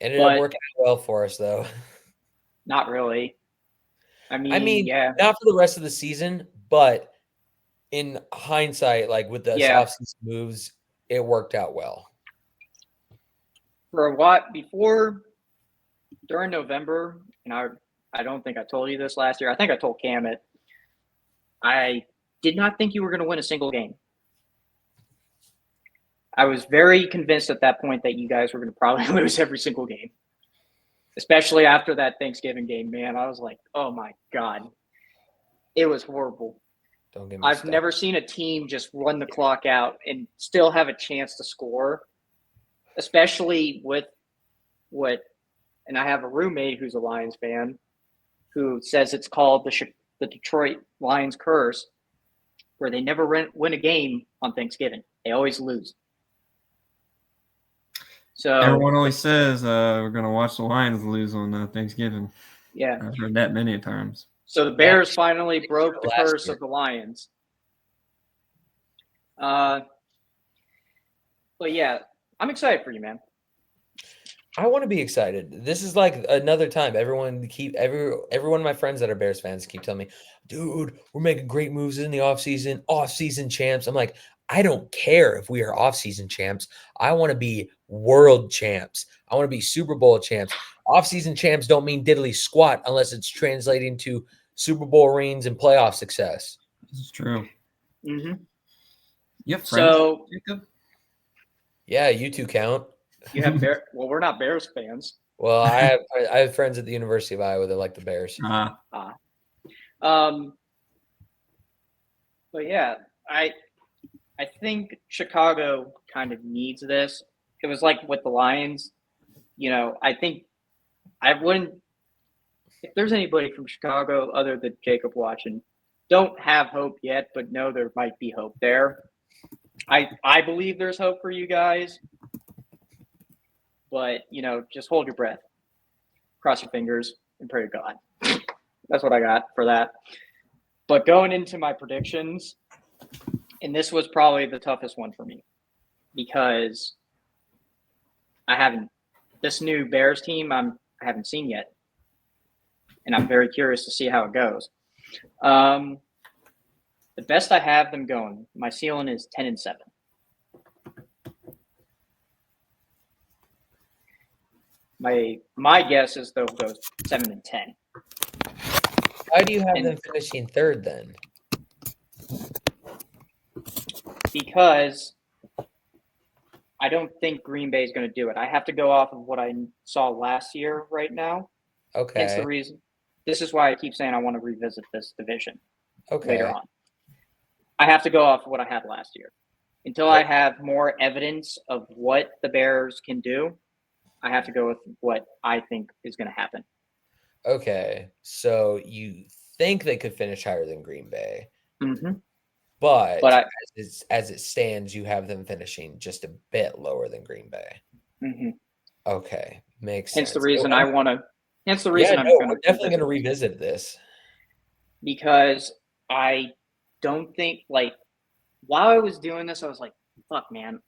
Ended up working out well for us, though. Not really. I mean, yeah. Not for the rest of the season, but in hindsight, like with the offseason moves, it worked out well. For what during November, and I don't think I told you this last year. I think I told Cam it. I did not think you were going to win a single game. I was very convinced at that point that you guys were going to probably lose every single game. Especially after that Thanksgiving game, man. I was like, oh my God. It was horrible. Don't get me I've never seen a team just run the clock out and still have a chance to score. Especially with and I have a roommate who's a Lions fan who says it's called the Detroit Lions curse, where they never win a game on Thanksgiving. They always lose. So everyone always says we're going to watch the Lions lose on Thanksgiving. Yeah. I've heard that many times. So the Bears finally broke the curse of the Lions. But yeah, I'm excited for you, man. I want to be excited. This is like another time. Every one of my friends that are Bears fans keep telling me, dude, we're making great moves in the offseason champs. I'm like, I don't care if we are offseason champs. I want to be world champs. I want to be Super Bowl champs. Offseason champs don't mean diddly squat unless it's translating to Super Bowl rings and playoff success. This is true. Mm-hmm. You have friends, Jacob? Yeah, you two count. You have well, we're not Bears fans. Well, I have friends at the University of Iowa that like the Bears. But yeah, I think Chicago kind of needs this. It was like with the Lions, I think I wouldn't, if there's anybody from Chicago other than Jacob watching, don't have hope yet, but know there might be hope there. I believe there's hope for you guys, but, just hold your breath, cross your fingers, and pray to God. That's what I got for that. But going into my predictions, and this was probably the toughest one for me because this new Bears team I haven't seen yet. And I'm very curious to see how it goes. The best I have them going, my ceiling is 10-7. My guess is they'll go 7-10. Why do you have them finishing third then? Because I don't think Green Bay is going to do it. I have to go off of what I saw last year right now. Okay. Hence the reason. This is why I keep saying I want to revisit this division later on. I have to go off of what I had last year. Until I have more evidence of what the Bears can do, I have to go with what I think is going to happen. Okay. So you think they could finish higher than Green Bay. Mm-hmm. But as it stands, you have them finishing just a bit lower than Green Bay. Mm-hmm. Okay. Makes Hence sense. the reason I want to. Hence the reason we're definitely going to revisit this. Because I don't think, like, while I was doing this, I was like, fuck, man.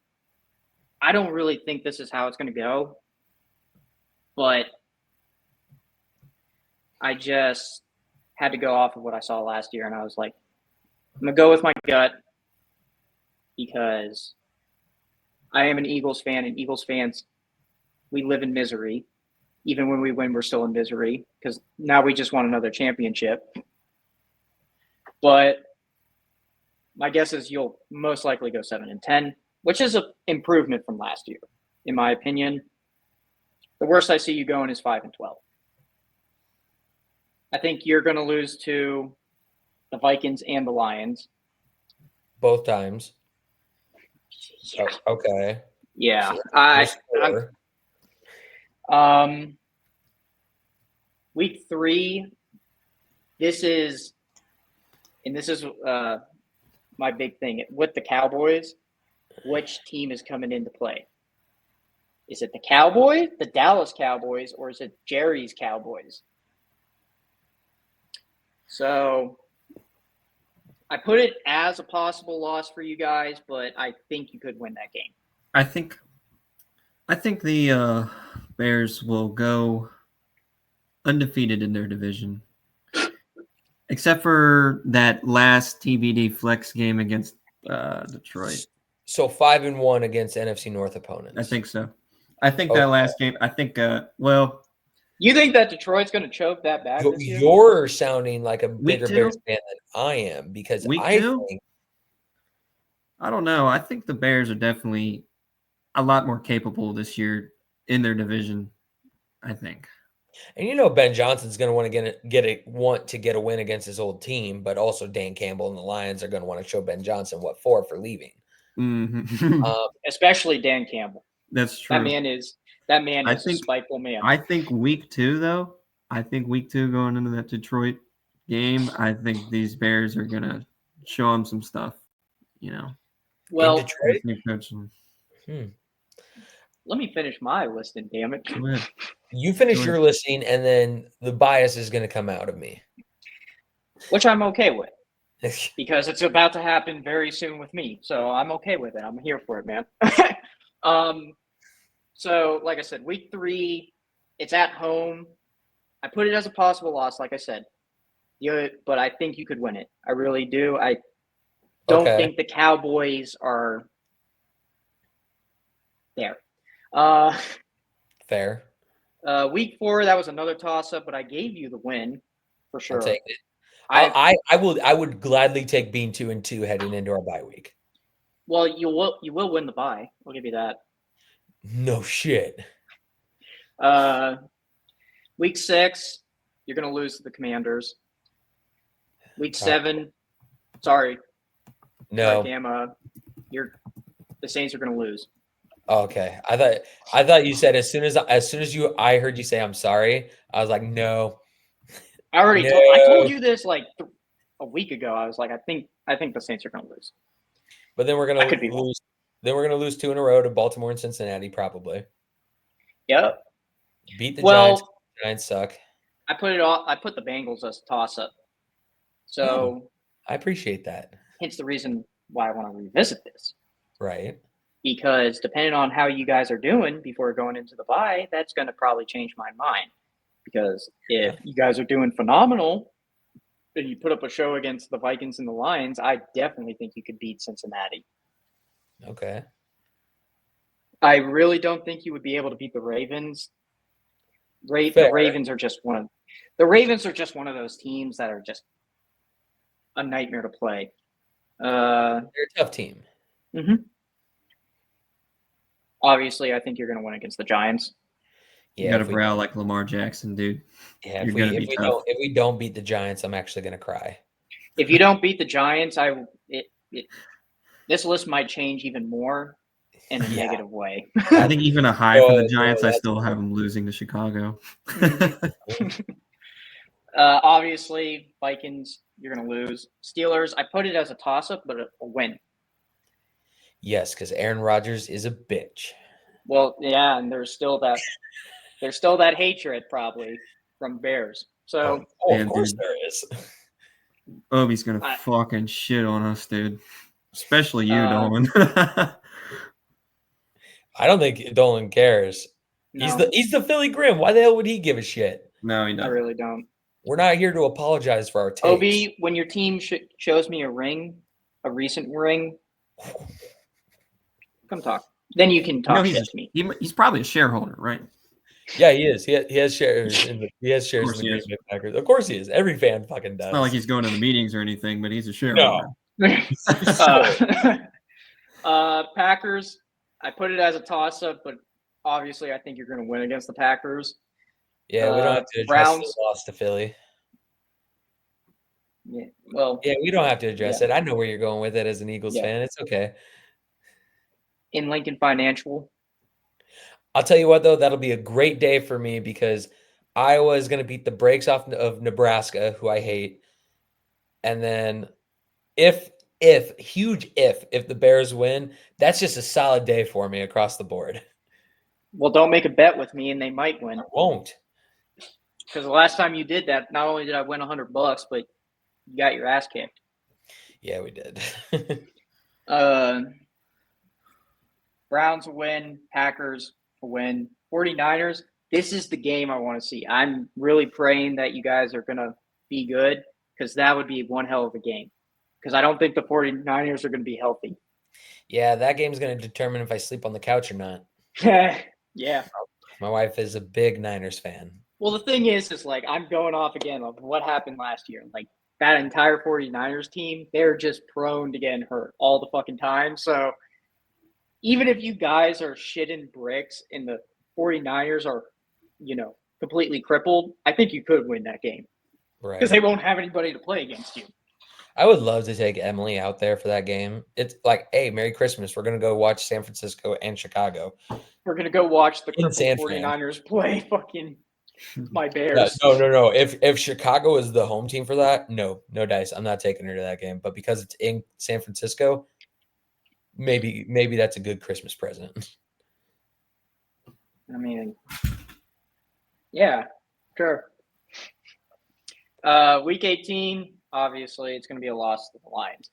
I don't really think this is how it's going to go. But I just had to go off of what I saw last year, and I was like, I'm going to go with my gut because I am an Eagles fan, and Eagles fans, we live in misery. Even when we win, we're still in misery because now we just want another championship. But my guess is you'll most likely go 7-10, which is an improvement from last year, in my opinion. The worst I see you going is 5-12. I think you're going to lose to the Vikings and the Lions. Both times. Yeah. Oh, okay. Yeah. Week 3, this is my big thing. With the Cowboys, which team is coming into play? Is it the Cowboys, the Dallas Cowboys, or is it Jerry's Cowboys? So I put it as a possible loss for you guys, but I think you could win that game. I think the Bears will go undefeated in their division, except for that last TBD flex game against Detroit. So 5-1 against NFC North opponents. I think so. I think that last game. I think. You think that Detroit's going to choke that back this year? You're sounding like a bigger two? Bears fan than I am because Week I 2? think I don't know. I think the Bears are definitely a lot more capable this year in their division. I think. And Ben Johnson's going to want to get a win against his old team, but also Dan Campbell and the Lions are going to want to show Ben Johnson what for leaving. Mm-hmm. Especially Dan Campbell. That's true. That man is a spiteful man. I think week 2 though. I think week 2 going into that Detroit game, I think these Bears are gonna show them some stuff. Well, in Detroit. Let me finish my listing, damn it. Go ahead. You finish your listing, and then the bias is going to come out of me. Which I'm okay with. Because it's about to happen very soon with me. So I'm okay with it. I'm here for it, man. So, like I said, week 3, it's at home. I put it as a possible loss, like I said. But I think you could win it. I really do. I don't think the Cowboys are there. Fair. Week 4, that was another toss-up, but I gave you the win for sure. I'll take it. I would gladly take being 2-2 heading into our bye week. Well, you will win the bye. I'll give you that. No shit. Week 6, you're gonna lose to the Commanders. Week 7, sorry. No. Sorry, Cam, the Saints are gonna lose. Okay. I thought you said as soon as I heard you say I'm sorry, I was like, no. I told you this like a week ago. I was like, I think the Saints are gonna lose. But then we're gonna lose. Then we're gonna lose 2 in a row to Baltimore and Cincinnati, probably. Yep. Beat the Giants. The Giants suck. I put the Bengals as a toss-up. So I appreciate that. Hence the reason why I want to revisit this. Right. Because depending on how you guys are doing before going into the bye, that's going to probably change my mind. Because if you guys are doing phenomenal and you put up a show against the Vikings and the Lions, I definitely think you could beat Cincinnati. Okay. I really don't think you would be able to beat the Ravens. The Ravens are just one of those teams that are just a nightmare to play. They're a tough team. Mm-hmm. Obviously, I think you're going to win against the Giants. You got to growl like Lamar Jackson, dude. Yeah, if we don't beat the Giants, I'm actually going to cry. If you don't beat the Giants, this list might change even more in a negative way. I think even a high for the Giants, I still have them losing to Chicago. Obviously, Vikings, you're going to lose. Steelers, I put it as a toss-up, but a win. Yes, because Aaron Rodgers is a bitch. Well, yeah, and there's still that hatred probably from Bears. So of course there is. Obi's gonna fucking shit on us, dude. Especially you, Dolan. I don't think Dolan cares. No. He's the Philly Grim. Why the hell would he give a shit? No, he doesn't. I really don't. We're not here to apologize for our takes. Obi, when your team shows me a recent ring, come talk. Then you can talk shit to me. He's probably a shareholder, right? Yeah, he is. He has shares in the Green Bay Packers. Of course he is. Every fan fucking does. It's not like he's going to the meetings or anything, but he's a shareholder. No. Packers, I put it as a toss-up, but obviously I think you're going to win against the Packers. Yeah, we don't have to address the loss to Philly. Yeah, well. Yeah, we don't have to address it. I know where you're going with it as an Eagles fan. It's okay. In Lincoln Financial. I'll tell you what, though, that'll be a great day for me because Iowa is going to beat the brakes off of Nebraska, who I hate. And then if the Bears win, that's just a solid day for me across the board. Well, don't make a bet with me and they might win. I won't. Because the last time you did that, not only did I win $100, but you got your ass kicked. Yeah, we did. Browns will win. Packers will win. 49ers, this is the game I want to see. I'm really praying that you guys are going to be good because that would be one hell of a game. Because I don't think the 49ers are going to be healthy. Yeah, that game's going to determine if I sleep on the couch or not. Yeah. My wife is a big Niners fan. Well, the thing is like I'm going off again of what happened last year. Like that entire 49ers team, they're just prone to getting hurt all the fucking time. So even if you guys are shitting bricks and the 49ers are, completely crippled, I think you could win that game. Right. Because they won't have anybody to play against you. I would love to take Emily out there for that game. It's like, hey, Merry Christmas. We're going to go watch San Francisco and Chicago. We're going to go watch the 49ers play fucking my Bears. No. If Chicago is the home team for that, no dice. I'm not taking her to that game. But because it's in San Francisco, maybe that's a good Christmas present. I mean, yeah, sure. Week 18. Obviously, it's going to be a loss to the Lions.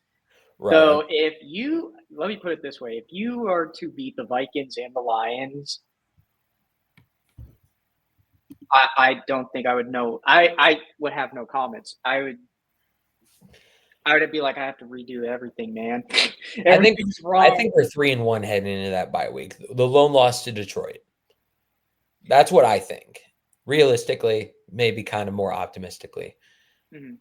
Right. So let me put it this way. If you are to beat the Vikings and the Lions, I don't think I would know. I would have no comments. I would be like, I have to redo everything, man. Everything's wrong. I think we're 3-1 heading into that bye week. The lone loss to Detroit. That's what I think. Realistically, maybe kind of more optimistically. Mm-hmm.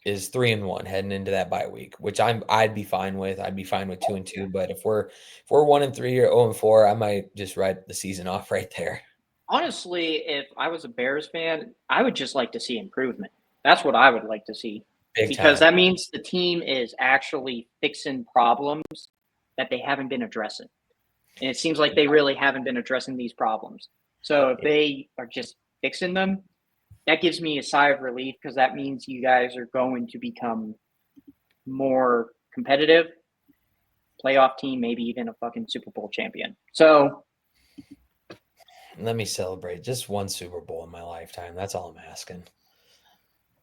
Is 3-1 heading into that bye week, which I'd be fine with. I'd be fine with 2-2. But if we're 1-3 or 0-4, I might just write the season off right there. Honestly, if I was a Bears fan, I would just like to see improvement. That's what I would like to see. Because that means the team is actually fixing problems that they haven't been addressing. And it seems like they really haven't been addressing these problems. So if they are just fixing them, that gives me a sigh of relief because that means you guys are going to become more competitive, playoff team, maybe even a fucking Super Bowl champion. So let me celebrate just one Super Bowl in my lifetime. That's all I'm asking.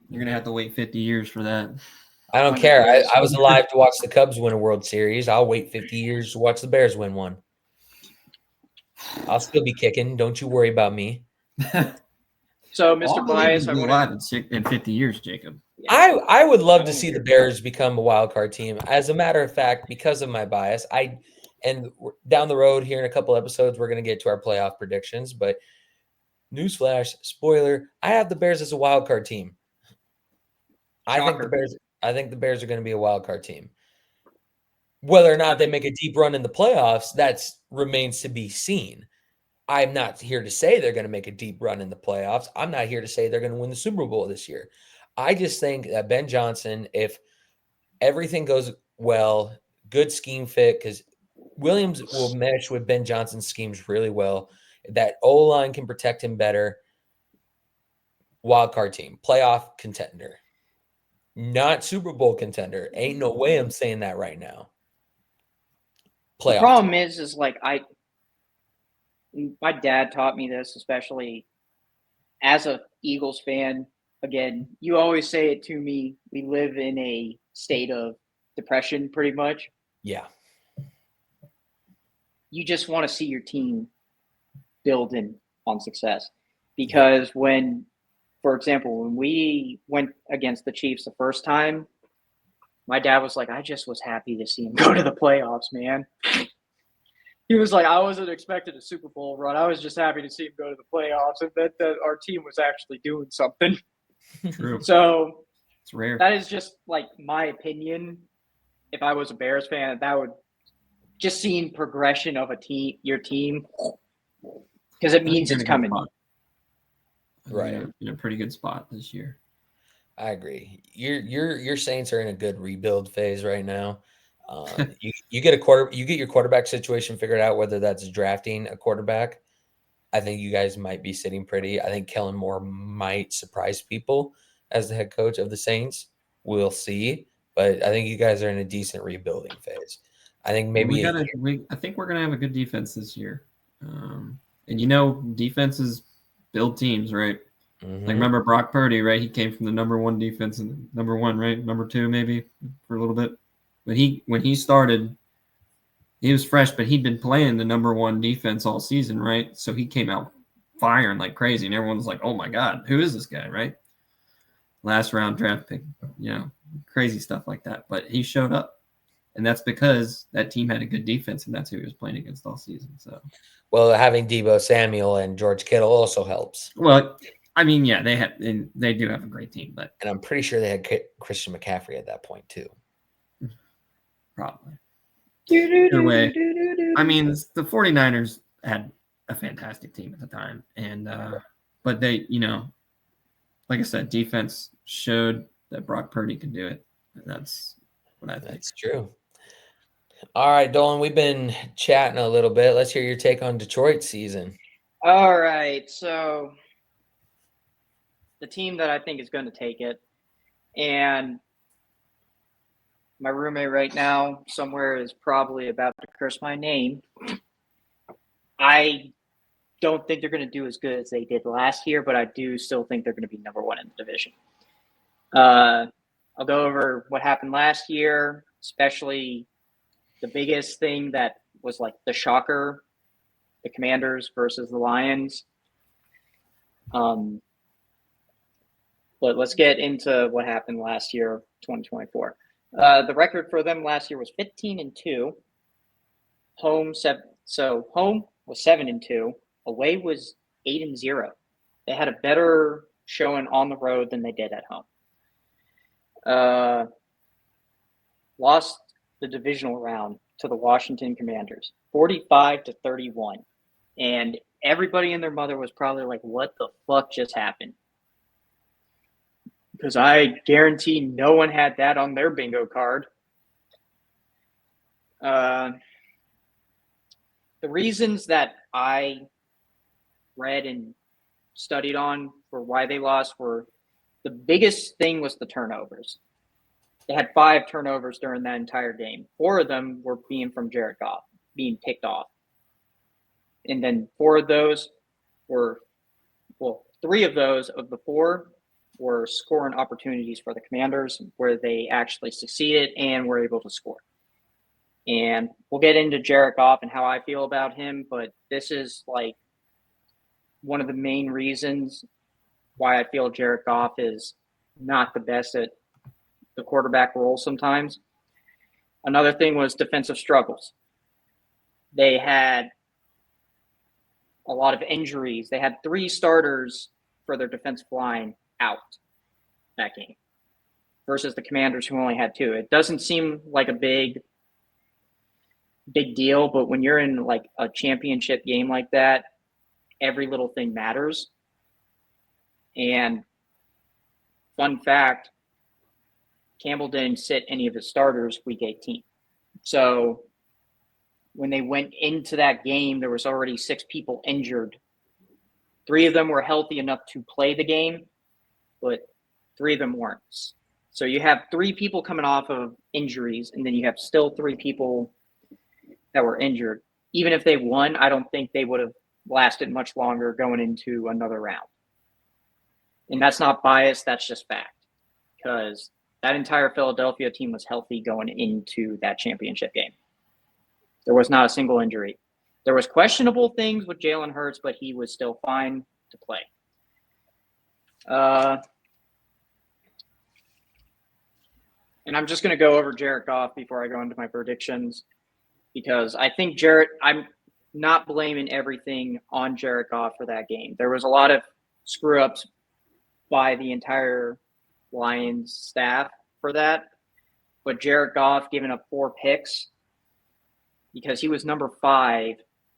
You're going to have to wait 50 years for that. I don't care. I was alive to watch the Cubs win a World Series. I'll wait 50 years to watch the Bears win one. I'll still be kicking. Don't you worry about me. So, Mr. Bias, I'm alive in 50 years, Jacob. I would love to see the Bears become a wild card team. As a matter of fact, because of my bias, and down the road here in a couple episodes, we're going to get to our playoff predictions. But newsflash, spoiler, I have the Bears as a wild card team. I think the Bears are going to be a wild card team. Whether or not they make a deep run in the playoffs, that remains to be seen. I'm not here to say they're going to make a deep run in the playoffs. I'm not here to say they're going to win the Super Bowl this year. I just think that Ben Johnson, if everything goes well, good scheme fit, because Williams will mesh with Ben Johnson's schemes really well. That O-line can protect him better. Wildcard team, playoff contender, not Super Bowl contender. Ain't no way I'm saying that right now. Playoff the problem team. is like my dad taught me this, especially as a Eagles fan. Again, you always say it to me. We live in a state of depression, pretty much. Yeah. You just want to see your team building on success. Because when, for example, when we went against the Chiefs the first time, my dad was like, I just was happy to see him go to the playoffs, man. He was like, I wasn't expecting a Super Bowl run. I was just happy to see him go to the playoffs and that our team was actually doing something. True. So it's rare. That is just like my opinion. If I was a Bears fan, that would just seeing progression of your team, because it means it's coming. Right. In a pretty good spot this year. I agree. Your Saints are in a good rebuild phase right now. You get your quarterback situation figured out, whether that's drafting a quarterback. I think you guys might be sitting pretty. I think Kellen Moore might surprise people as the head coach of the Saints. We'll see, but I think you guys are in a decent rebuilding phase. I think maybe I think we're gonna have a good defense this year, and defenses build teams, right? Mm-hmm. Like remember Brock Purdy, right? He came from the number one defense and number one, right? Number two maybe for a little bit. But when he started, he was fresh, but he'd been playing the number one defense all season, right? So he came out firing like crazy, and everyone was like, "Oh my God, who is this guy?" Right? Last round draft pick, crazy stuff like that. But he showed up, and that's because that team had a good defense, and that's who he was playing against all season. So, well, having Deebo Samuel and George Kittle also helps. Well, I mean, yeah, they do have a great team, and I'm pretty sure they had Christian McCaffrey at that point too. Probably. Either way, I mean, the 49ers had a fantastic team at the time, and but they, like I said, defense showed that Brock Purdy could do it, and that's what I think. That's true. All right, Dolan, we've been chatting a little bit. Let's hear your take on Detroit's season. All right, so the team that I think is going to take it, and my roommate right now somewhere is probably about to curse my name. I don't think they're going to do as good as they did last year, but I do still think they're going to be number one in the division. I'll go over what happened last year, especially the biggest thing that was like the shocker, the Commanders versus the Lions. But let's get into what happened last year, 2024. The record for them last year was 15-2. Home was 7-2. Away was 8-0. They had a better showing on the road than they did at home. Lost the divisional round to the Washington Commanders, 45-31. And everybody and their mother was probably like, what the fuck just happened? Because I guarantee no one had that on their bingo card. The reasons that I read and studied on for why they lost were, the biggest thing was the turnovers. They had 5 turnovers during that entire game. 4 of them were being from Jared Goff, being picked off. And then 4 of those were, 3 of those of the 4 were scoring opportunities for the Commanders where they actually succeeded and were able to score. And we'll get into Jared Goff and how I feel about him, but this is like one of the main reasons why I feel Jared Goff is not the best at the quarterback role sometimes. Another thing was defensive struggles. They had a lot of injuries. They had 3 starters for their defensive line out that game versus the Commanders who only had 2. It doesn't seem like a big deal, but when you're in like a championship game like that, every little thing matters. And fun fact, Campbell didn't sit any of his starters week 18. So when they went into that game, there was already 6 people injured. 3 of them were healthy enough to play the game, but 3 of them weren't. So you have 3 people coming off of injuries, and then you have still 3 people that were injured. Even if they won, I don't think they would have lasted much longer going into another round. And that's not bias, that's just fact. Because that entire Philadelphia team was healthy going into that championship game. There was not a single injury. There was questionable things with Jalen Hurts, but he was still fine to play. And I'm just going to go over Jared Goff before I go into my predictions, because I think I'm not blaming everything on Jared Goff for that game. There was a lot of screw-ups by the entire Lions staff for that. But Jared Goff giving up 4 picks because he was number 5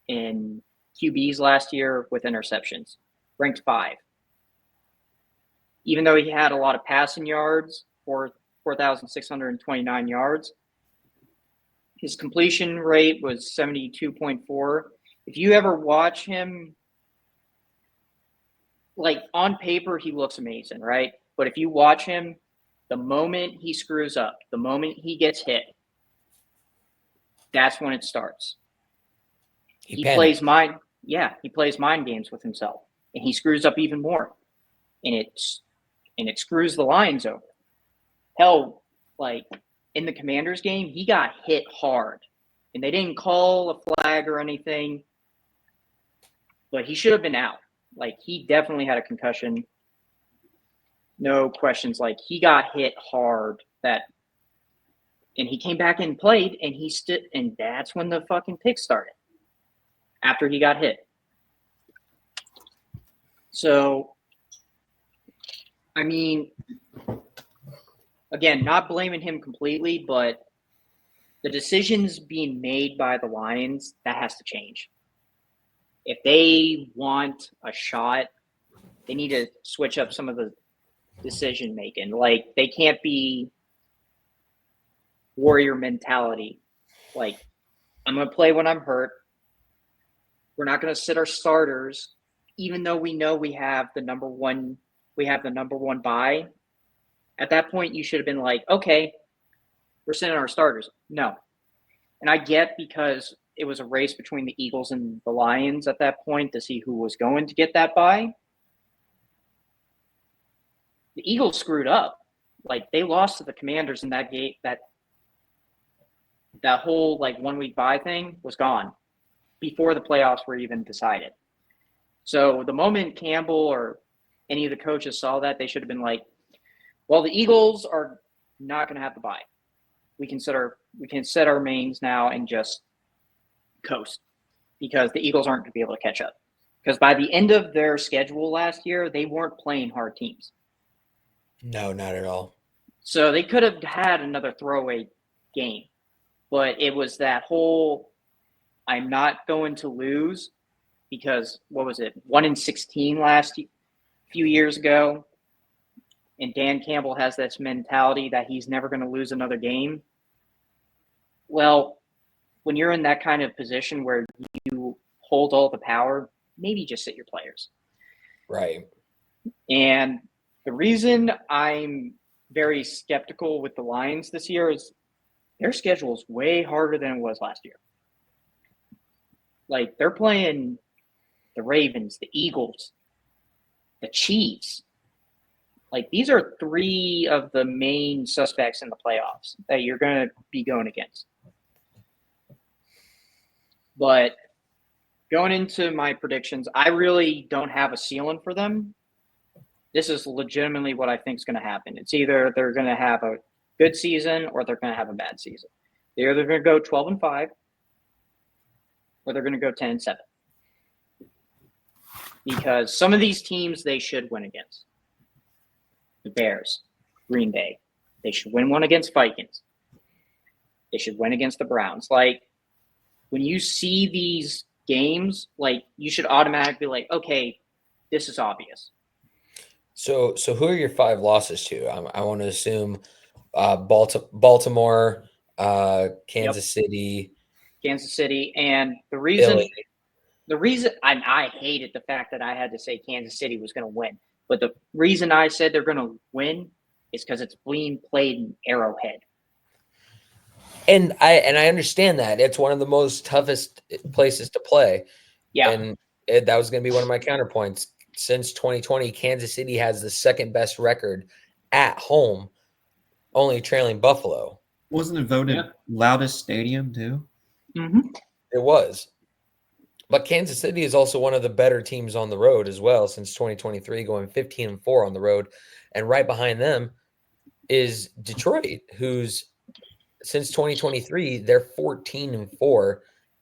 in QBs last year with interceptions, ranked 5. Even though he had a lot of passing yards, 4,629 yards, his completion rate was 72.4. If you ever watch him, like on paper, he looks amazing, right? But if you watch him, the moment he screws up, the moment he gets hit, that's when it starts. He plays mind games with himself, and he screws up even more, and it screws the Lions over. Hell, like in the Commanders game, he got hit hard, and they didn't call a flag or anything, but he should have been out. Like, he definitely had a concussion. No questions. Like, he got hit hard and he came back and played, and and that's when the fucking pick started, after he got hit. So, I mean, again, not blaming him completely, but the decisions being made by the Lions, that has to change. If they want a shot, they need to switch up some of the decision making. Like, they can't be warrior mentality. Like, I'm going to play when I'm hurt. We're not going to sit our starters, even though we know we have the number one bye. At that point, you should have been like, okay, we're sitting our starters. No. And I get, because it was a race between the Eagles and the Lions at that point to see who was going to get that bye. The Eagles screwed up. Like, they lost to the Commanders in that game. That whole, like, 1 week bye thing was gone before the playoffs were even decided. So the moment Campbell or any of the coaches saw that, they should have been like, well, the Eagles are not going to have the bye. We can set our mains now and just coast, because the Eagles aren't going to be able to catch up. Because by the end of their schedule last year, they weren't playing hard teams. No, not at all. So they could have had another throwaway game. But it was that whole, I'm not going to lose, because, what was it, 1-16 few years ago, and Dan Campbell has this mentality that he's never going to lose another game. Well, when you're in that kind of position where you hold all the power, maybe just sit your players. Right. And the reason I'm very skeptical with the Lions this year is their schedule is way harder than it was last year. Like, they're playing the Ravens, the Eagles, the Chiefs. Like, these are 3 of the main suspects in the playoffs that you're going to be going against. But going into my predictions, I really don't have a ceiling for them. This is legitimately what I think is going to happen. It's either they're going to have a good season or they're going to have a bad season. They're either going to go 12-5 or they're going to go 10-7. because some of these teams they should win against. The Bears, Green Bay, they should win one against Vikings. They should win against the Browns. Like, when you see these games, like, you should automatically be like, okay, this is obvious. So who are your 5 losses to? I want to assume Baltimore, Kansas City, and Philly. the reason I hated the fact that I had to say Kansas City was going to win, but the reason I said they're going to win is because it's being played in Arrowhead. And I understand that. It's one of the most toughest places to play. Yeah. And that was going to be one of my counterpoints. Since 2020, Kansas City has the second best record at home, only trailing Buffalo. Wasn't it voted loudest stadium too? Mm-hmm. It was. But Kansas City is also one of the better teams on the road as well since 2023, going 15-4 on the road. And right behind them is Detroit, who's since 2023, they're 14-4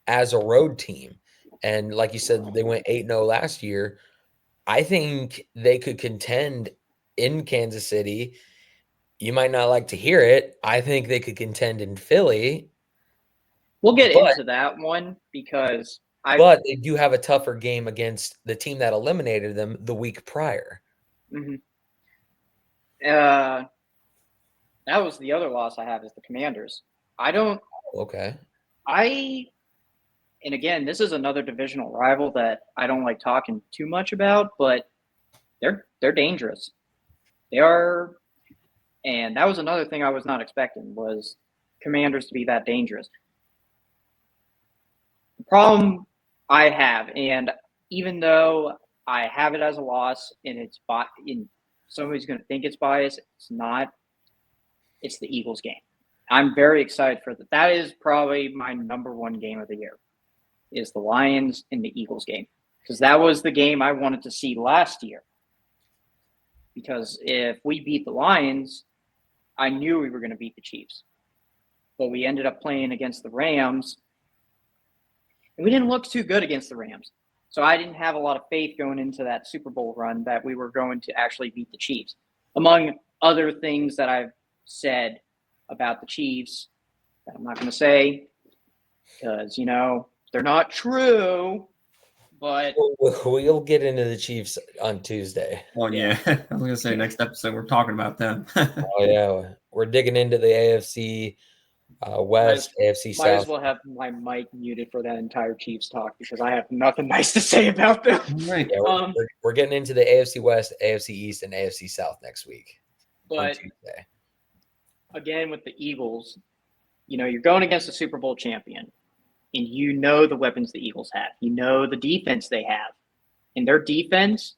as a road team. And like you said, they went 8-0 last year. I think they could contend in Kansas City. You might not like to hear it. I think they could contend in Philly. We'll get into that one because but they do have a tougher game against the team that eliminated them the week prior. Mm-hmm. That was the other loss I have is the Commanders. Okay. And again, this is another divisional rival that I don't like talking too much about, but they're dangerous. They are, and that was another thing I was not expecting was Commanders to be that dangerous. The problem I have, and even though I have it as a loss, and somebody's going to think it's biased, it's not. It's the Eagles game. I'm very excited for that. That is probably my number one game of the year, is the Lions and the Eagles game. Because that was the game I wanted to see last year. Because if we beat the Lions, I knew we were going to beat the Chiefs. But we ended up playing against the Rams. And we didn't look too good against the Rams. So I didn't have a lot of faith going into that Super Bowl run that we were going to actually beat the Chiefs. Among other things that I've said about the Chiefs that I'm not going to say because, they're not true, but we'll get into the Chiefs on Tuesday. Oh, yeah. I was going to say next episode we're talking about them. Oh, yeah. We're digging into the AFC West, AFC South. Might as well have my mic muted for that entire Chiefs talk because I have nothing nice to say about them. Right. Yeah, we're getting into the AFC West, AFC East, and AFC South next week. But again, with the Eagles, you're going against a Super Bowl champion, and the weapons the Eagles have. The defense they have. And their defense,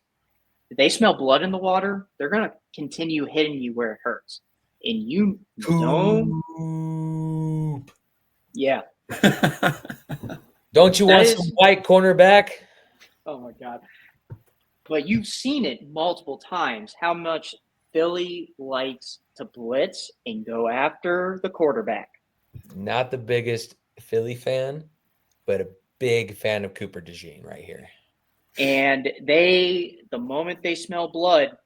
if they smell blood in the water, they're going to continue hitting you where it hurts. And you know. Yeah. Don't you want some white cornerback? Oh, my God. But you've seen it multiple times, how much Philly likes to blitz and go after the quarterback. Not the biggest Philly fan, but a big fan of Cooper DeJean right here. And the moment they smell blood,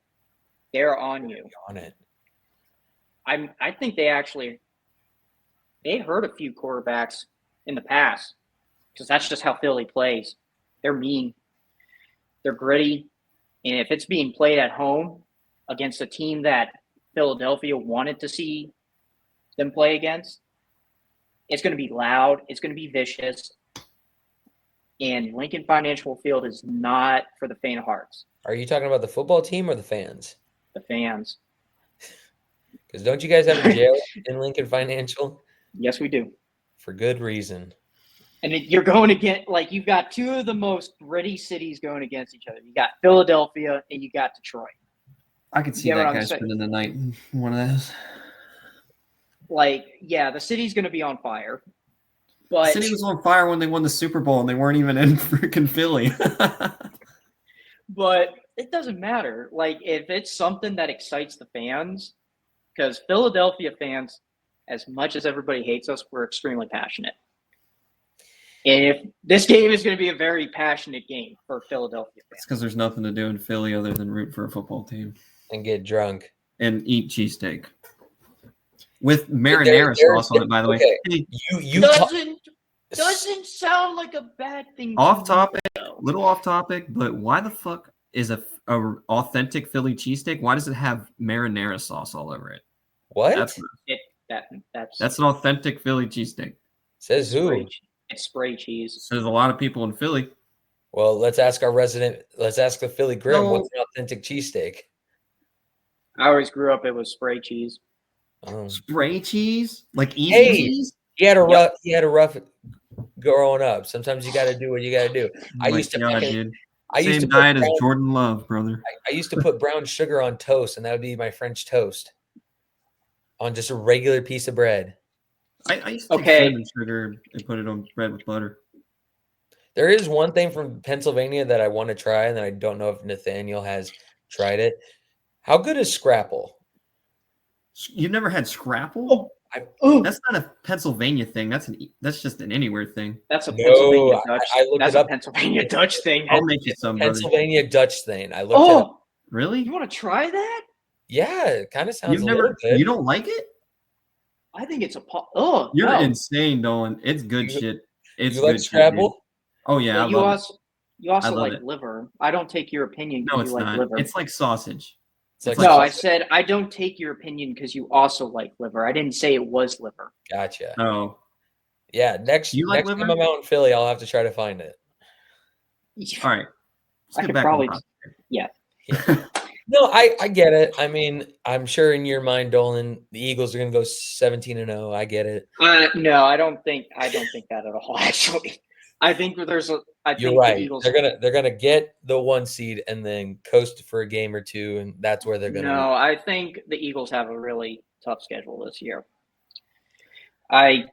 they're on you. On it. I think they hurt a few quarterbacks in the past because that's just how Philly plays. They're mean. They're gritty. And if it's being played at home against a team that Philadelphia wanted to see them play against, it's going to be loud. It's going to be vicious. And Lincoln Financial Field is not for the faint of hearts. Are you talking about the football team or the fans? The fans. Because don't you guys have a jail in Lincoln Financial? Yes, we do. For good reason. And you're going against, you've got two of the most gritty cities going against each other. You got Philadelphia and you got Detroit. I could see that guy spending the night in one of those. The city's going to be on fire. But the city was on fire when they won the Super Bowl and they weren't even in freaking Philly. But it doesn't matter. If it's something that excites the fans, because Philadelphia fans, as much as everybody hates us, we're extremely passionate. And if this game is going to be a very passionate game for Philadelphia It's fans. because there's nothing to do in Philly other than root for a football team and get drunk and eat cheesesteak with marinara sauce on it. By the way, okay. Hey, You Doesn't sound like a bad thing. off topic, little off topic, but why the fuck is a authentic Philly cheesesteak? Why does it have marinara sauce all over it? what? That's an authentic Philly cheesesteak. Says who? It's spray cheese. So there's a lot of people in Philly. Well, let's ask the Philly Grim. No. What's an authentic cheesesteak? I always grew up, it was spray cheese. Spray cheese? Like easy Hey, cheese? He had a rough growing up. Sometimes you got to do what you got to do. I used to Same diet as Jordan Love, brother. I used to put brown sugar on toast, and that would be my French toast on just a regular piece of bread. I used to take cinnamon sugar and put it on bread with butter. There is one thing from Pennsylvania that I want to try, and I don't know if Nathaniel has tried it. How good is Scrapple? You've never had Scrapple? That's not a Pennsylvania thing. That's just an anywhere thing. That's a Pennsylvania Dutch. That's a Pennsylvania Dutch thing. I'll make you some, Pennsylvania Dutch thing. I looked it up. Really? You want to try that? Yeah, it kind of sounds. You don't like it? I think it's You're insane, Dolan. It's good shit. It's you good like Scrapple? Shit, oh yeah, you also like it. liver. I don't take your opinion. No, it's you like not. Liver. It's like sausage. I said I don't take your opinion because you also like liver. I didn't say it was liver. Gotcha. Oh, yeah. Next time I'm out in Philly, I'll have to try to find it. All right. I could probably. Yeah. No, I get it. I mean, I'm sure in your mind, Dolan, the Eagles are going to go 17-0. I get it. No, I don't think that at all. Actually, I think there's a. You're right. The Eagles, they're gonna get the 1 seed and then coast for a game or two, and that's where they're gonna. No, I think the Eagles have a really tough schedule this year. I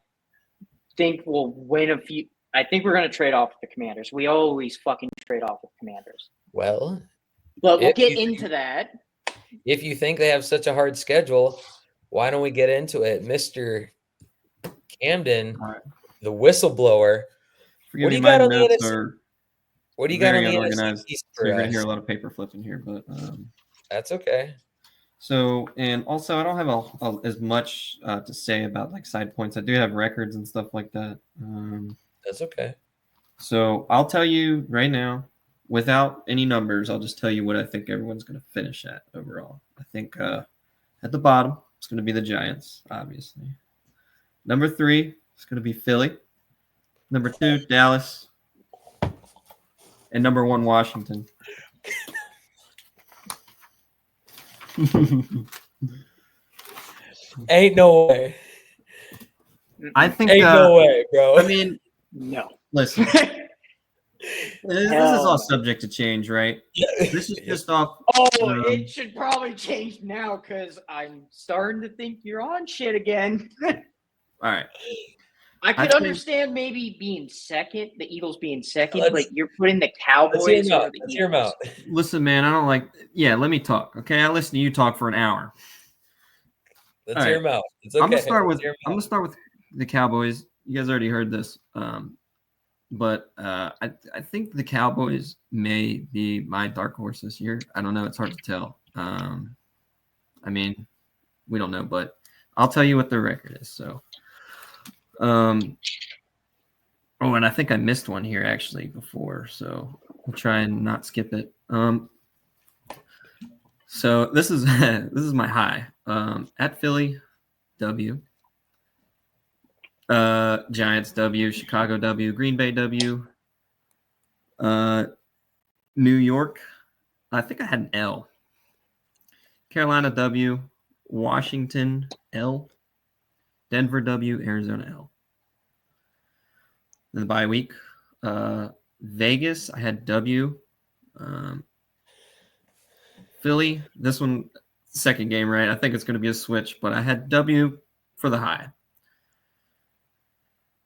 think we'll win a few. I think we're gonna trade off with the Commanders. We always fucking trade off with Commanders. Well, but we'll get into that. If you think they have such a hard schedule, why don't we get into it, Mr. Camden, the whistleblower? What do you got on the NFC? What do you got on the NFC East for us? You're going to hear a lot of paper flipping here, but that's okay. So, and also, I don't have as much to say about like side points. I do have records and stuff like that. That's okay. So I'll tell you right now, without any numbers, I'll just tell you what I think everyone's going to finish at overall. I think at the bottom, it's going to be the Giants, obviously. Number 3, it's going to be Philly. Number 2, Dallas. And number 1, Washington. Ain't no way. I think ain't no way, bro. I mean, no. Listen. This is all subject to change, right? This is just off. It should probably change now because I'm starting to think you're on shit again. All right. I could understand maybe being second, the Eagles being second, but you're putting the Cowboys. Let's hear them out. Listen, man, I don't like. Yeah, let me talk. Okay, I listen to you talk for an hour. Let's hear them out. It's okay. I'm gonna start with the Cowboys. You guys already heard this, but I think the Cowboys may be my dark horse this year. I don't know. It's hard to tell. I mean, we don't know, but I'll tell you what their record is. So. And I think I missed one here actually before, so we'll try and not skip it. So this is my high. At Philly, W. Giants W, Chicago W, Green Bay W. New York, I think I had an L. Carolina W, Washington L. Denver W, Arizona L. Then the bye week. Vegas, I had W. Philly, this one, second game, right? I think it's going to be a switch, but I had W for the high.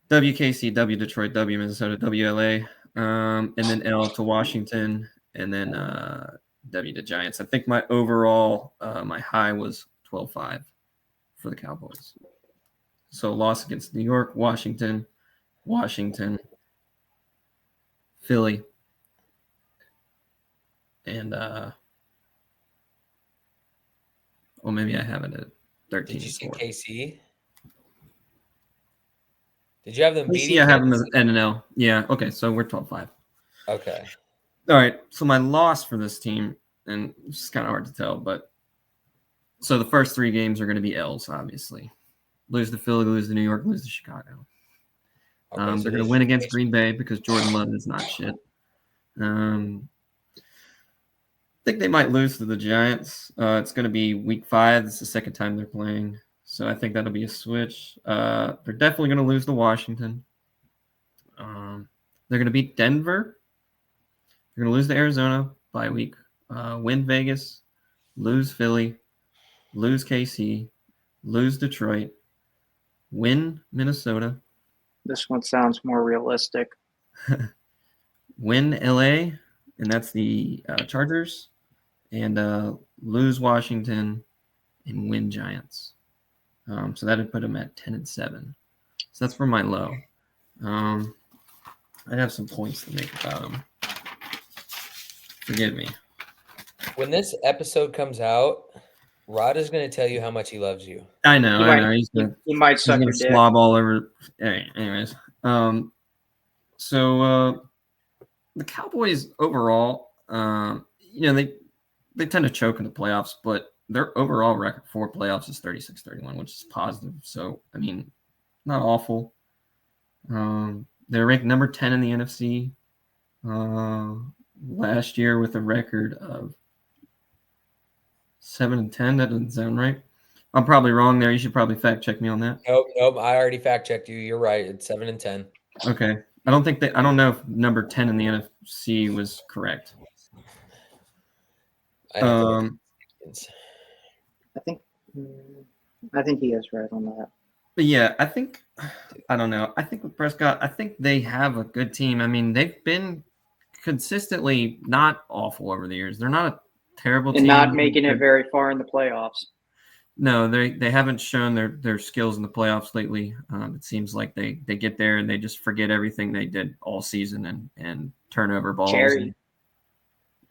WKC, W Detroit, W Minnesota, WLA, and then L to Washington, and then W to Giants. I think my overall, my high was 12-5 for the Cowboys. So loss against New York, Washington, Philly, and well, maybe I have it at 13. Did you say 4. KC? Did you have them beating? KC, I have them as N and L. Yeah. Okay, so we're 12-5. Okay. All right. So my loss for this team, and it's kind of hard to tell, but so the first 3 games are going to be L's, obviously. Lose to Philly, lose to New York, lose to Chicago. Okay, so They're going to win against Green Bay because Jordan Love is not shit. I think they might lose to the Giants. It's going to be week 5. It's the second time they're playing. So I think that'll be a switch. They're definitely going to lose to Washington. They're going to beat Denver. They're going to lose to Arizona by week. Win Vegas. Lose Philly. Lose KC. Lose Detroit. Win Minnesota. This one sounds more realistic. Win LA, and that's the Chargers. And lose Washington and win Giants. So that would put them at 10-7. So that's for my low. I'd have some points to make about them. Forgive me. When this episode comes out, Rod is going to tell you how much he loves you. I know. He might suck your dick. Slob all over. Anyways, so the Cowboys overall, they tend to choke in the playoffs, but their overall record for playoffs is 36-31, which is positive. So, I mean, not awful. They're ranked number 10 in the NFC last year with a record of 7-10. That doesn't sound right. I'm probably wrong there. You should probably fact check me on that. Nope. I already fact checked you. You're right. It's 7-10. Okay. I don't know if number 10 in the NFC was correct. I think he is right on that. But yeah, I don't know. I think with Prescott, I think they have a good team. I mean, they've been consistently not awful over the years. They're not a terrible team. And not making it very far in the playoffs. No, they haven't shown their skills in the playoffs lately. It seems like they get there and they just forget everything they did all season and turn over balls.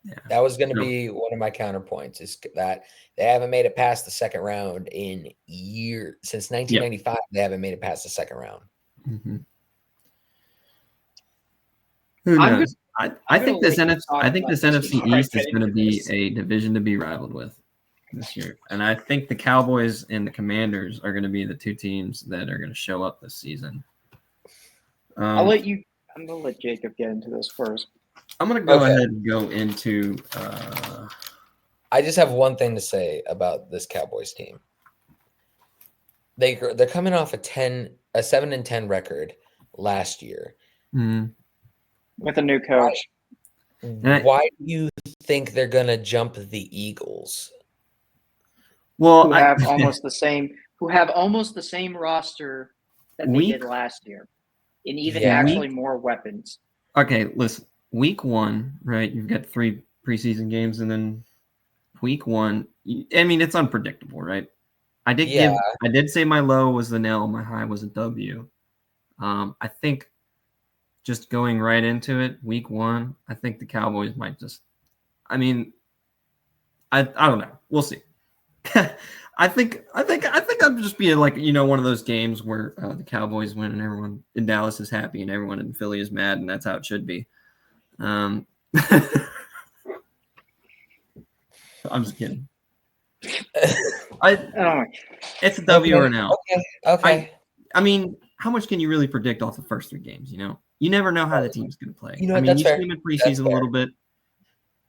Yeah. That was going to be one of my counterpoints, is that they haven't made it past the second round in years. Since 1995, They haven't made it past the second round. Mm-hmm. Who knows? I think this NFC East is going to be a division to be rivaled with this year. And I think the Cowboys and the Commanders are going to be the 2 teams that are going to show up this season. I'm going to let Jacob get into this first. I'm going to go ahead and go into I just have one thing to say about this Cowboys team. They're coming off a 7-10 record last year. Mm-hmm. With a new coach. Why do you think they're going to jump the Eagles? Well, who have almost the same roster that they did last year, and even more weapons. Okay, listen. Week 1, right? You've got 3 preseason games, and then week 1. I mean, it's unpredictable, right? I did say my low was the L, my high was a W. I think just going right into it, week 1, I think the Cowboys might just. I mean, I don't know. We'll see. I think I'm just being like, one of those games where the Cowboys win and everyone in Dallas is happy and everyone in Philly is mad, and that's how it should be. I'm just kidding. It's a W or an L. Okay. I mean, how much can you really predict off the first 3 games? You never know how the team's going to play. You see them in preseason a little bit,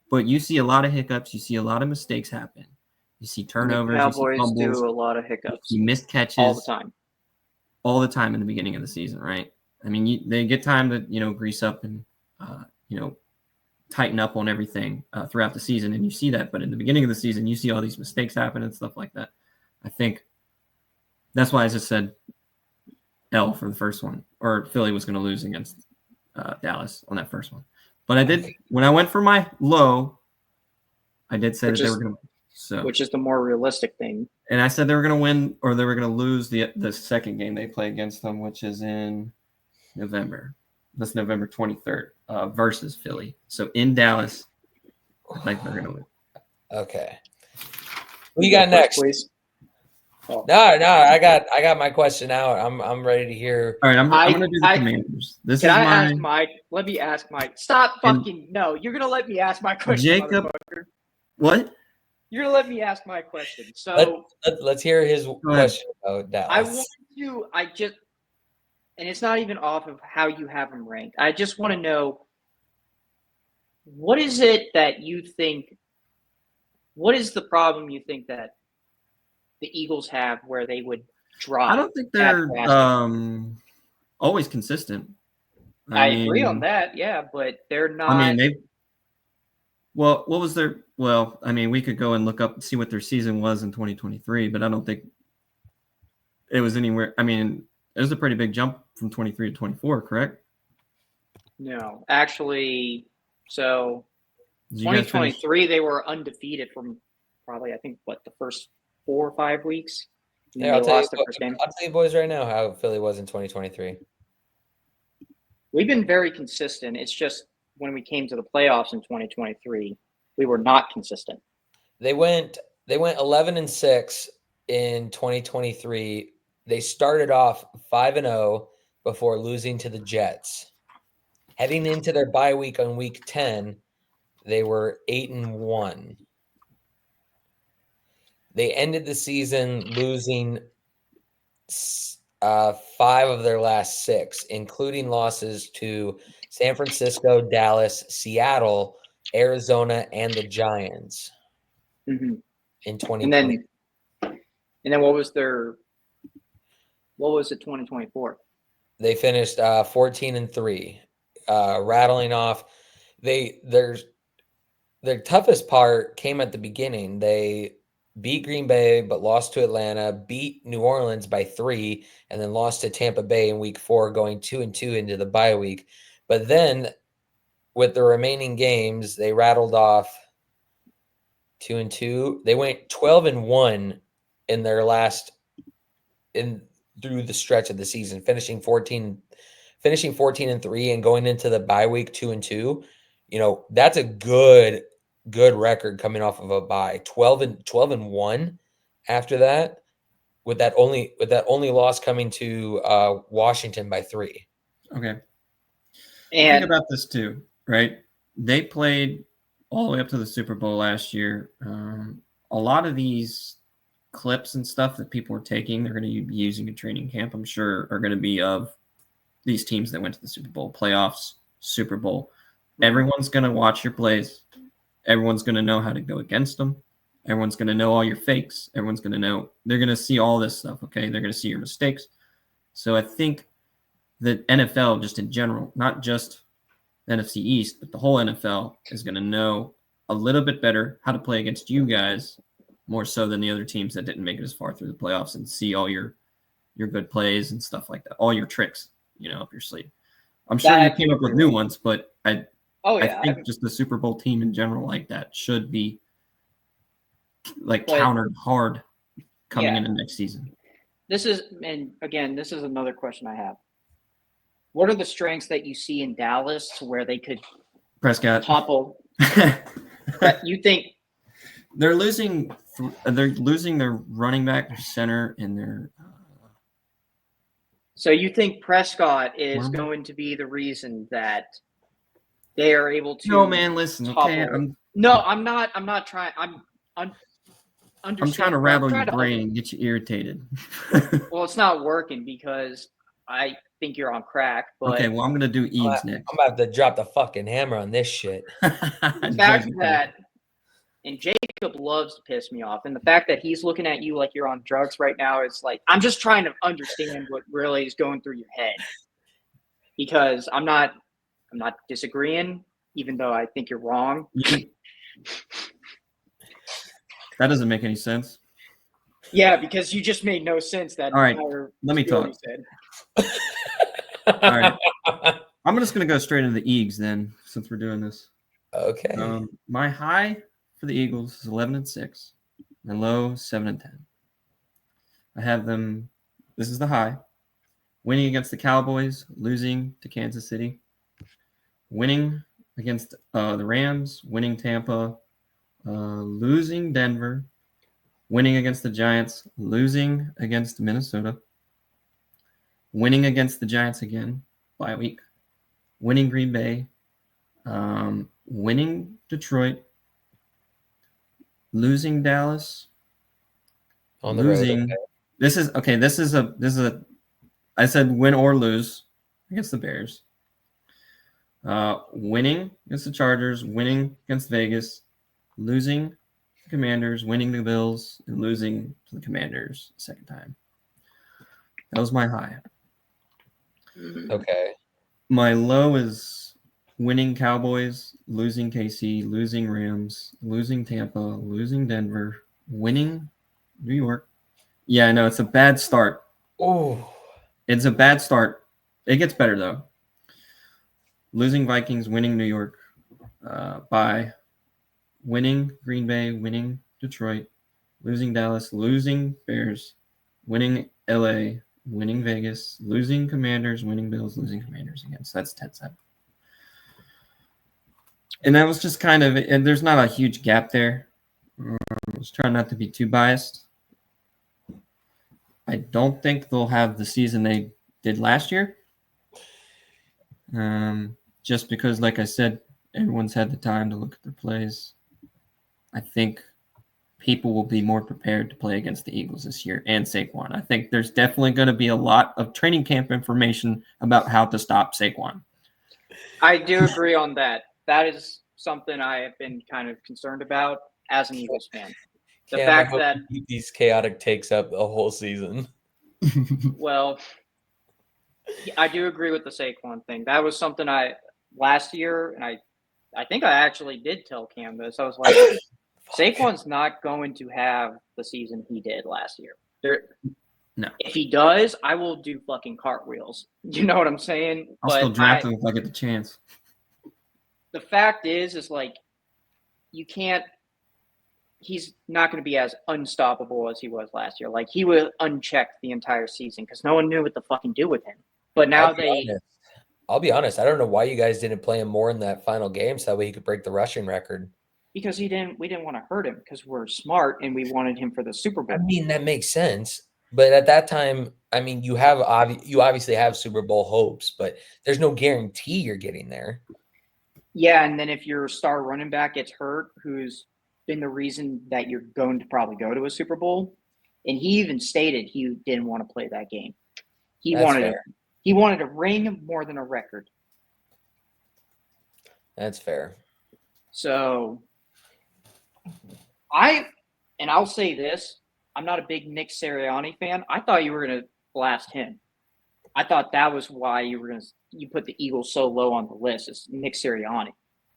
but you see a lot of hiccups. You see a lot of mistakes happen. You see turnovers. The Cowboys you see fumbles, do a lot of hiccups. You missed catches all the time in the beginning of the season, right? I mean, they get time to grease up and tighten up on everything throughout the season, and you see that. But in the beginning of the season, you see all these mistakes happen and stuff like that. I think that's why I just said L for the first one, or Philly was going to lose against Dallas on that first one. But I did when I went for my low, I did say that they were going to. So, which is the more realistic thing. And I said they were going to win or they were going to lose the second game they play against them, which is in November. That's November 23rd versus Philly. So in Dallas, I think they're going to win. Okay. Who you got next? Please. No, I got my question out. I'm ready to hear. All right, I'm going to do the Commanders. Can I ask Mike? Let me ask Mike. Stop fucking no! You're gonna let me ask my question, Jacob. What? You're gonna let me ask my question. So let's hear his question about Dallas. I want to. And it's not even off of how you have them ranked. I just want to know, what is it that you think? What is the problem you think that the Eagles have where they would drop? I don't think they're always consistent. I agree on that, yeah, but they're not. I mean, what was their? Well, I mean, we could go and look up and see what their season was in 2023, but I don't think it was anywhere. I mean, it was a pretty big jump from 23 to 24, correct? No, actually, so 2023 they were undefeated from probably, I think, the first 4 or 5 weeks. Yeah, I'll tell you boys right now how Philly was in 2023. We've been very consistent. It's just when we came to the playoffs in 2023, we were not consistent. They went 11-6 in 2023. They started off 5-0 before losing to the Jets. Heading into their bye week on week 10, they were 8-1. They ended the season losing 5 of their last 6, including losses to San Francisco, Dallas, Seattle, Arizona, and the Giants in 2020. And then what was it 2024? They finished 14-3, rattling off. Their toughest part came at the beginning. They beat Green Bay, but lost to Atlanta, beat New Orleans by 3, and then lost to Tampa Bay in week 4, going 2-2 into the bye week. But then with the remaining games, they rattled off 2-2. They went 12-1 in their last through the stretch of the season, finishing 14-3 and going into the bye week 2-2. You know, that's a good record coming off of a bye. 12-1 after that, with that only loss coming to Washington by 3. Okay. And think about this too, right? They played all the way up to the Super Bowl last year. A lot of these clips and stuff that people are taking, they're going to be using in training camp, I'm sure, are going to be of these teams that went to the Super Bowl, playoffs, Super Bowl. Everyone's going to watch your plays. Everyone's going to know how to go against them. Everyone's going to know all your fakes. Everyone's going to know. They're going to see all this stuff, okay? They're going to see your mistakes. So I think that NFL, just in general, not just the NFC East, but the whole NFL is going to know a little bit better how to play against you guys, more so than the other teams that didn't make it as far through the playoffs, and see all your good plays and stuff like that, all your tricks, up your sleeve. I'm sure you came up with new ones, but I think just the Super Bowl team in general like that should be countered hard coming into next season. This is another question I have. What are the strengths that you see in Dallas to where they could Prescott topple? You think they're losing their running back, their center, and their. So you think Prescott is going to be the reason that they are able to? No, man. Listen, okay. I'm not trying. I'm trying to rattle your brain and get you irritated. Well, it's not working because I think you're on crack. But okay, well, I'm going to do Eads next. I'm about to drop the fucking hammer on this shit. The fact that, and Jacob loves to piss me off, and the fact that he's looking at you like you're on drugs right now is like, I'm just trying to understand what really is going through your head. Because I'm not disagreeing, even though I think you're wrong. That doesn't make any sense. Yeah, because you just made no sense. That all right, let me talk. All right, I'm just going to go straight into the Eagles then, since we're doing this. Okay. My high for the Eagles is 11-6, and low 7-10. I have them. This is the high. winning against the Cowboys, losing to Kansas City, winning against the Rams, winning Tampa, losing Denver, winning against the Giants, losing against Minnesota, winning against the Giants again, bye week, winning Green Bay, winning Detroit, losing Dallas, On the losing. road. Okay. This is a. I said win or lose against the Bears. Winning against the Chargers, winning against Vegas, losing the Commanders, winning the Bills, and losing to the Commanders a second time. That was my high. Okay. My low is winning Cowboys, losing KC, losing Rams, losing Tampa, losing Denver, winning New York. Yeah, I know it's a bad start. Oh, It's a bad start. It gets better though. Losing Vikings, winning New York, by winning Green Bay, winning Detroit, losing Dallas, losing Bears, winning LA, winning Vegas, losing Commanders, winning Bills, losing Commanders again. So that's 10-7. And that was just kind of, and there's not a huge gap there. I was trying not to be too biased. I don't think they'll have the season they did last year. Just because, like I said, everyone's had the time to look at their plays. I think people will be more prepared to play against the Eagles this year and Saquon. I think there's definitely going to be a lot of training camp information about how to stop Saquon. I do agree on that. That is something I have been kind of concerned about as an Eagles fan. The Cam, fact I hope that you keep these chaotic takes up the whole season. well, I do agree with the Saquon thing. That was something last year, and I think I actually did tell Cam this. I was like, Saquon's not going to have the season he did last year. No. If he does, I will do fucking cartwheels. You know what I'm saying? I'll still draft him if I get the chance. The fact is like you can't. He's not going to be as unstoppable as he was last year. Like he was unchecked the entire season because no one knew what to fucking do with him. But now I'll be honest. I don't know why you guys didn't play him more in that final game so that way he could break the rushing record. Because we didn't want to hurt him because we're smart and we wanted him for the Super Bowl. I mean, that makes sense. But at that time, I mean, you obviously have Super Bowl hopes, but there's no guarantee you're getting there. Yeah, and then if your star running back gets hurt, who's been the reason that you're going to probably go to a Super Bowl, and he even stated he didn't want to play that game. He wanted a ring more than a record. That's fair. So I'll say this, I'm not a big Nick Sirianni fan. I thought you were going to blast him. I thought that was why you put the Eagles so low on the list is Nick Sirianni,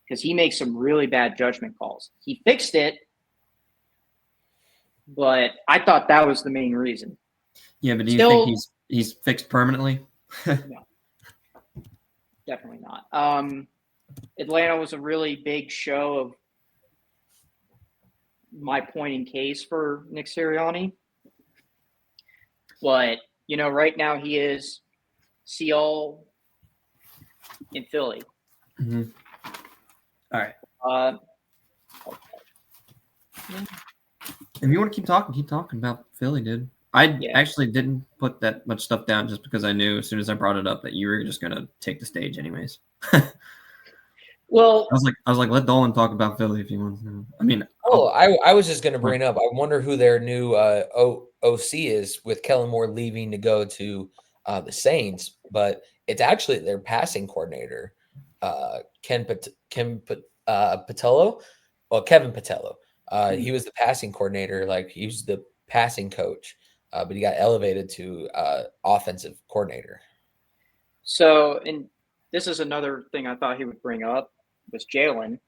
because he makes some really bad judgment calls. He fixed it, but I thought that was the main reason. Yeah, but do you think he's fixed permanently? No, definitely not. Atlanta was a really big show of my point in case for Nick Sirianni. But, right now he is Seoul in Philly. Mm-hmm. All right. If you want to keep talking about Philly, dude. I actually didn't put that much stuff down just because I knew as soon as I brought it up that you were just going to take the stage anyways. Well, I was like, let Dolan talk about Philly if he wants to. I mean, I was just going to bring up. I wonder who their new OC is with Kellen Moore leaving to go to the Saints, but it's actually their passing coordinator, Kevin Patello. He was the passing coordinator, like he was the passing coach, but he got elevated to offensive coordinator. So, and this is another thing I thought he would bring up was Jalen,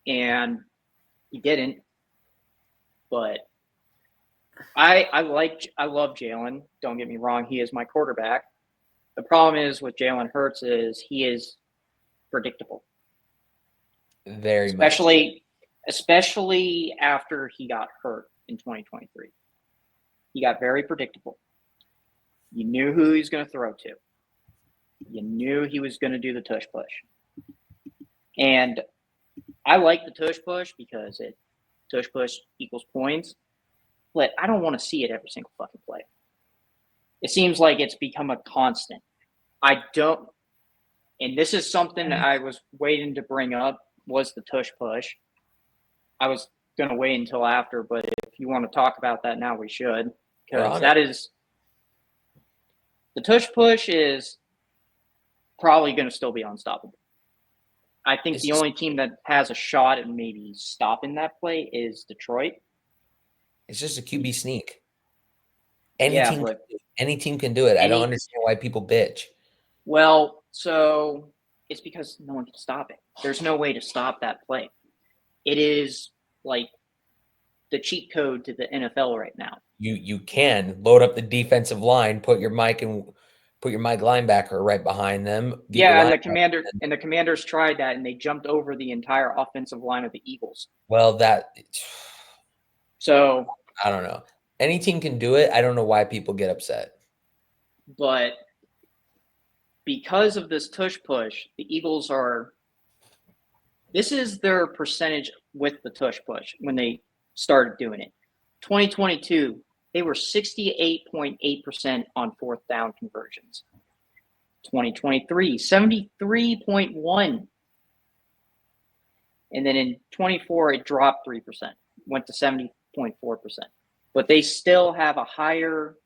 and he didn't. But I love Jalen. Don't get me wrong; he is my quarterback. The problem is with Jalen Hurts is he is predictable, Very especially after he got hurt in 2023. He got very predictable. You knew who he was going to throw to. You knew he was going to do the tush push. And I like the tush push because tush push equals points, but I don't want to see it every single fucking play. It seems like it's become a constant. I don't, and this is something that I was waiting to bring up, was the tush push. I was going to wait until after, but if you want to talk about that now, we should, because that is, the tush push is probably going to still be unstoppable. I think the only team that has a shot at maybe stopping that play is Detroit. It's just a QB sneak. Any team can do it. I don't understand why people bitch. Well, so it's because no one can stop it. There's no way to stop that play. It is like the cheat code to the NFL right now. You can load up the defensive line, put your Mike linebacker right behind them. Yeah, and the Commanders tried that, and they jumped over the entire offensive line of the Eagles. Well, so I don't know. Any team can do it. I don't know why people get upset. But because of this tush push, the Eagles this is their percentage with the tush push when they started doing it. 2022, they were 68.8% on fourth down conversions. 2023, 73.1%. And then in 24, it dropped 3%, went to 70.4%. But they still have a higher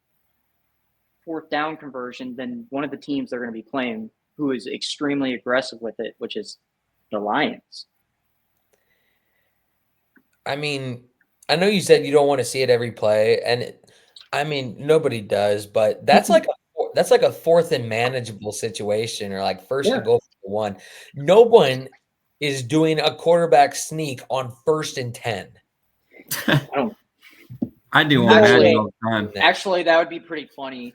fourth down conversion than one of the teams they're going to be playing, who is extremely aggressive with it, which is the Lions. I mean, I know you said you don't want to see it every play, and nobody does, but that's like a fourth and manageable situation, or like first and goal for one. No one is doing a quarterback sneak on 1st and 10. I do on Madden all the time. Actually, that would be pretty funny.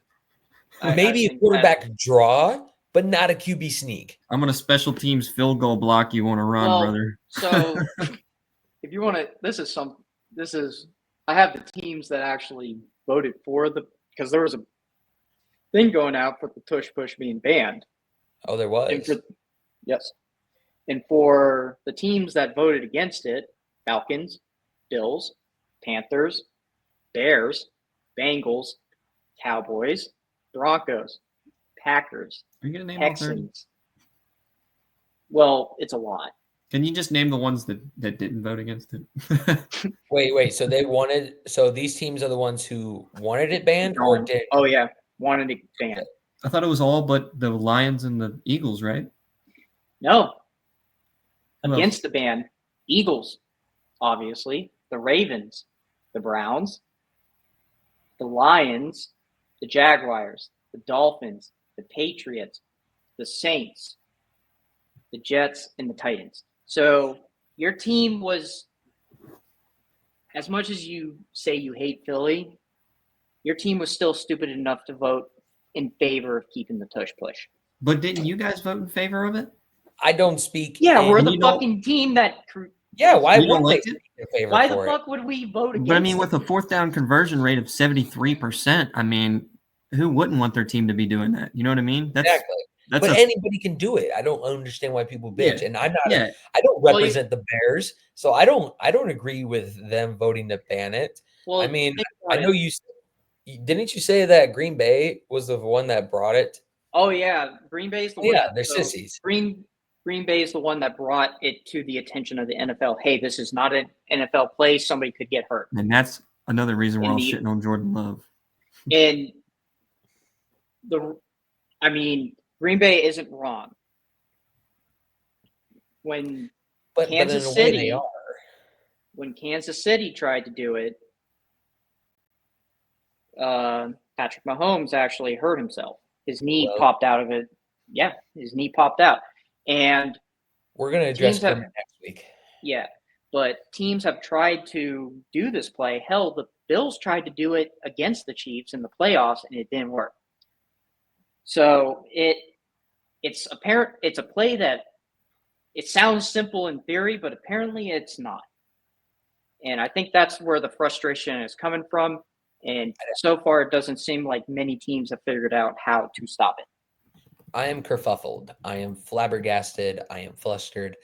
Maybe a quarterback draw, but not a QB sneak. I'm going to special teams field goal block you want to run, brother. So if you want to, I have the teams that actually voted for because there was a thing going out for the tush push being banned. Oh, there was? Yes. And for the teams that voted against it, Falcons, Bills, Panthers, Bears, Bengals, Cowboys, Broncos, Packers, Are you going to name Texans. Well, it's a lot. Can you just name the ones that didn't vote against it? Wait. So these teams are the ones who wanted it banned or did? Oh, yeah. Wanted it banned. I thought it was all but the Lions and the Eagles, right? No. Against the ban, Eagles, obviously, the Ravens, the Browns, the Lions, the Jaguars, the Dolphins, the Patriots, the Saints, the Jets, and the Titans. So your team was, as much as you say you hate Philly, your team was still stupid enough to vote in favor of keeping the tush push. But didn't you guys vote in favor of it? I don't speak. Yeah, we're the fucking team that. Yeah, why would they speak in favor? Why the fuck would we vote against? But I mean, with a fourth down conversion rate of 73%, I mean, who wouldn't want their team to be doing that? You know what I mean? Exactly. But anybody can do it. I don't understand why people bitch, and I'm not. I don't represent the Bears, so I don't agree with them voting to ban it. Well, I mean, I know you. Didn't you say that Green Bay was the one that brought it? Oh yeah, Green Bay's the one. Yeah, they're sissies. Green Bay is the one that brought it to the attention of the NFL. Hey, this is not an NFL play. Somebody could get hurt. And that's another reason we're all shitting on Jordan Love. And Green Bay isn't wrong. When Kansas City tried to do it, Patrick Mahomes actually hurt himself. His knee popped out of it. Yeah, his knee popped out. And we're going to address that next week. Yeah, but teams have tried to do this play. Hell, the Bills tried to do it against the Chiefs in the playoffs, and it didn't work. So it's apparent. It's a play that it sounds simple in theory, but apparently it's not. And I think that's where the frustration is coming from. And so far, it doesn't seem like many teams have figured out how to stop it. I am kerfuffled. I am flabbergasted. I am flustered.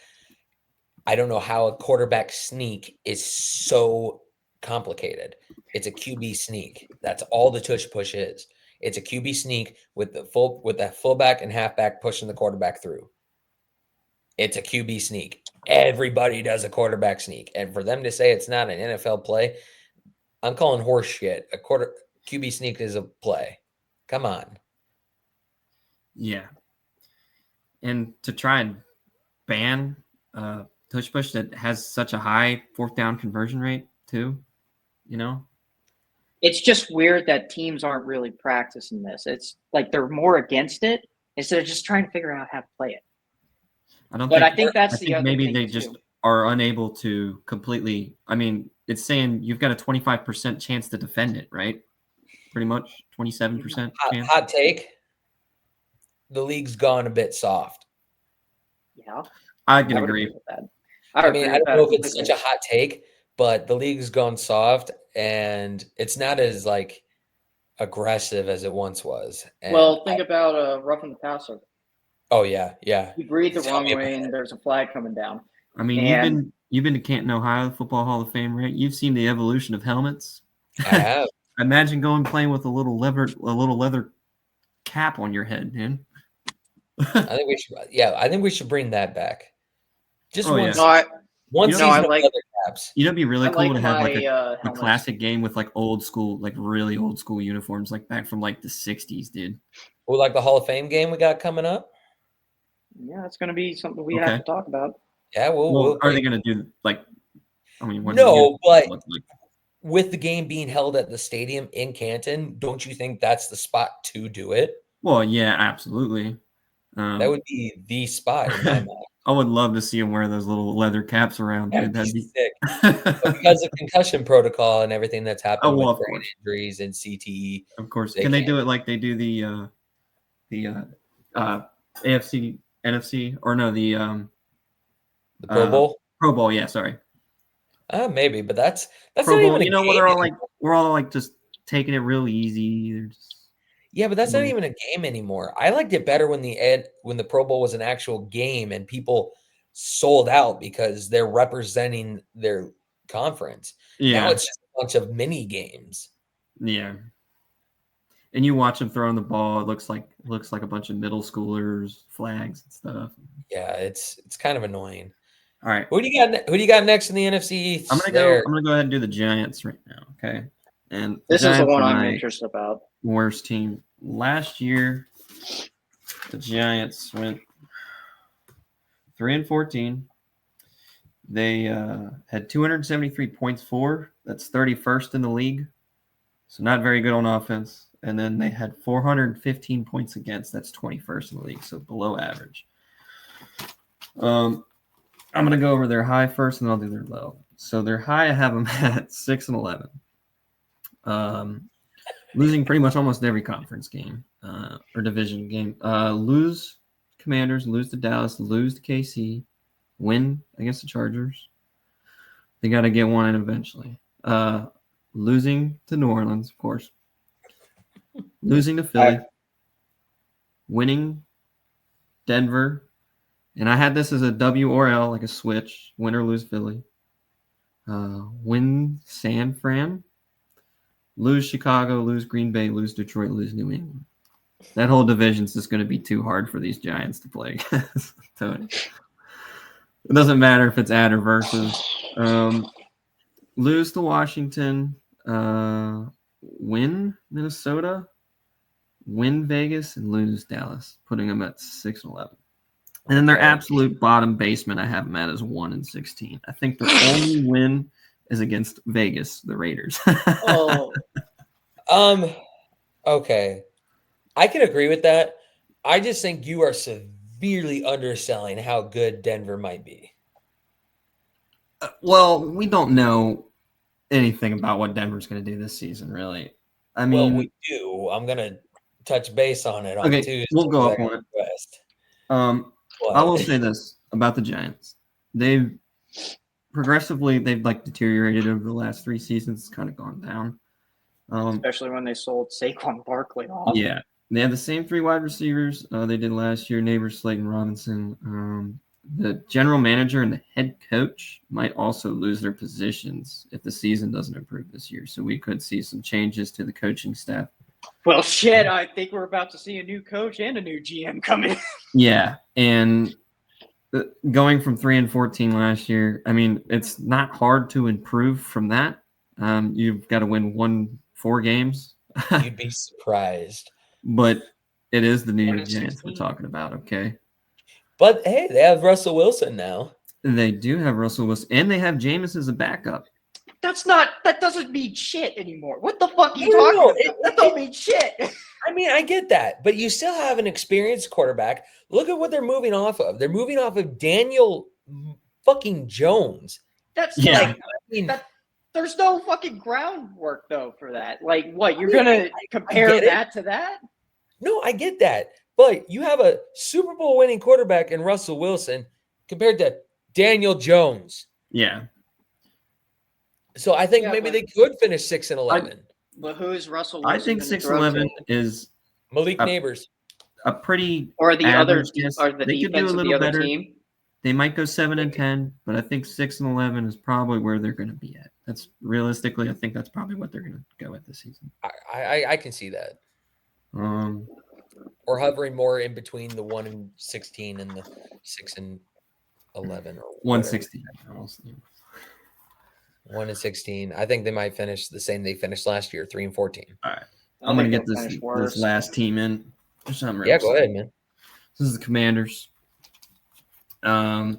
I don't know how a quarterback sneak is so complicated. It's a QB sneak. That's all the tush push is. It's a QB sneak with that fullback and halfback pushing the quarterback through. It's a QB sneak. Everybody does a quarterback sneak. And for them to say it's not an NFL play, I'm calling horse shit. A QB sneak is a play. Come on. Yeah. And to try and ban tush push that has such a high fourth down conversion rate too, It's just weird that teams aren't really practicing this. It's like they're more against it instead of just trying to figure out how to play it. I think that's the other maybe thing they too. just are unable to completely. I mean, it's saying you've got a 25% chance to defend it, right? Pretty much 27% chance. Hot take. The league's gone a bit soft. Yeah, I can agree with that. I don't know if it's such a hot take, but the league's gone soft and it's not as like aggressive as it once was. And well, think about roughing the passer. Oh yeah. You breathe the wrong way and there's a flag coming down. I mean, you've been to Canton, Ohio, the Football Hall of Fame, right? You've seen the evolution of helmets. I have. Imagine playing with a little leather cap on your head, man. I think we should bring that back. Just one season of leather caps. It'd be really cool to have like a classic game with like old school, like really old school uniforms, like back from like the 60s, dude. Well, like the Hall of Fame game we got coming up. Yeah, it's going to be something we have to talk about. Yeah, are they going to do like? I mean, but with the game being held at the stadium in Canton, don't you think that's the spot to do it? Well, yeah, absolutely. That would be the spot in my mind. I would love to see him wear those little leather caps around. Dude. That'd be sick. Because of concussion protocol and everything that's happened with brain injuries and CTE. Of course. Can they do it like they do the AFC, NFC, or no, the Pro Bowl? Pro Bowl, yeah, sorry. Maybe, but that's Pro not Bowl, even a game. We're all like just taking it real easy. Yeah, but that's not even a game anymore. I liked it better when the Pro Bowl was an actual game and people sold out because they're representing their conference. Yeah. Now it's just a bunch of mini games. Yeah. And you watch them throwing the ball, it looks like a bunch of middle schoolers, flags and stuff. Yeah, it's kind of annoying. All right. Who do you got next in the NFC East? I'm gonna go ahead and do the Giants right now, okay? And this is the one I'm interested about. Worst team. Last year, the Giants went 3-14. They had 273 points for. That's 31st in the league. So not very good on offense. And then they had 415 points against. That's 21st in the league, so below average. I'm going to go over their high first, and I'll do their low. So their high, I have them at 6-11. Losing pretty much almost every conference game or division game. Lose Commanders, lose to Dallas, lose to KC, win against the Chargers. They got to get one in eventually. Losing to New Orleans, of course. Losing to Philly. Winning Denver. And I had this as a W or L, like a switch. Win or lose Philly. Win San Fran. Lose Chicago, lose Green Bay, lose Detroit, lose New England. That whole division's just going to be too hard for these Giants to play against. It doesn't matter if it's at or versus. Lose to Washington, win Minnesota, win Vegas, and lose Dallas, putting them at 6-11. And then their absolute bottom basement, I have them at as 1-16. I think their only win is against Vegas, the Raiders. Okay. I can agree with that. I just think you are severely underselling how good Denver might be. Well, we don't know anything about what Denver's going to do this season, really. I mean, we do. I'm going to touch base on it on Tuesday. We'll go up on it. I will say this about the Giants. They've progressively, like deteriorated over the last 3 seasons. It's kind of gone down. Especially when they sold Saquon Barkley off. Yeah. They have the same 3 wide receivers they did last year, Neighbors, Slayton, Robinson. The general manager and the head coach might also lose their positions if the season doesn't improve this year. So we could see some changes to the coaching staff. Well, shit, I think we're about to see a new coach and a new GM come in. Yeah, and going from 3-14 last year, I mean, it's not hard to improve from that. You've got to win 4 games. You'd be surprised. But it is the New York Giants we're talking about, okay? But, hey, they have Russell Wilson now. They do have Russell Wilson, and they have Jameis as a backup. That doesn't mean shit anymore. What the fuck are you talking about? That don't mean shit. I mean, I get that, but you still have an experienced quarterback. Look at what they're moving off of. They're moving off of Daniel fucking Jones. That's Yeah. like, there's no fucking groundwork though for that. Like, what you're gonna compare that to that? No, I get that, but you have a Super Bowl winning quarterback in Russell Wilson compared to Daniel Jones. Yeah. So I think maybe they could finish 6-11. But who is Russell Wilson? I think 6-11 is Malik Neighbors. a pretty or the other guess. or the they could do defense a of little the other better. team. They might go 7-10, but I think 6-11 is probably where they're going to be at. That's realistically, I think that's probably what they're going to go at this season. I can see that. Or hovering more in between the 1-16 and the 6-11 or 116. 1-16. I think they might finish the same they finished last year, 3-14. All right. I'm going to get this last team in. Yeah, go ahead, man. This is the Commanders. I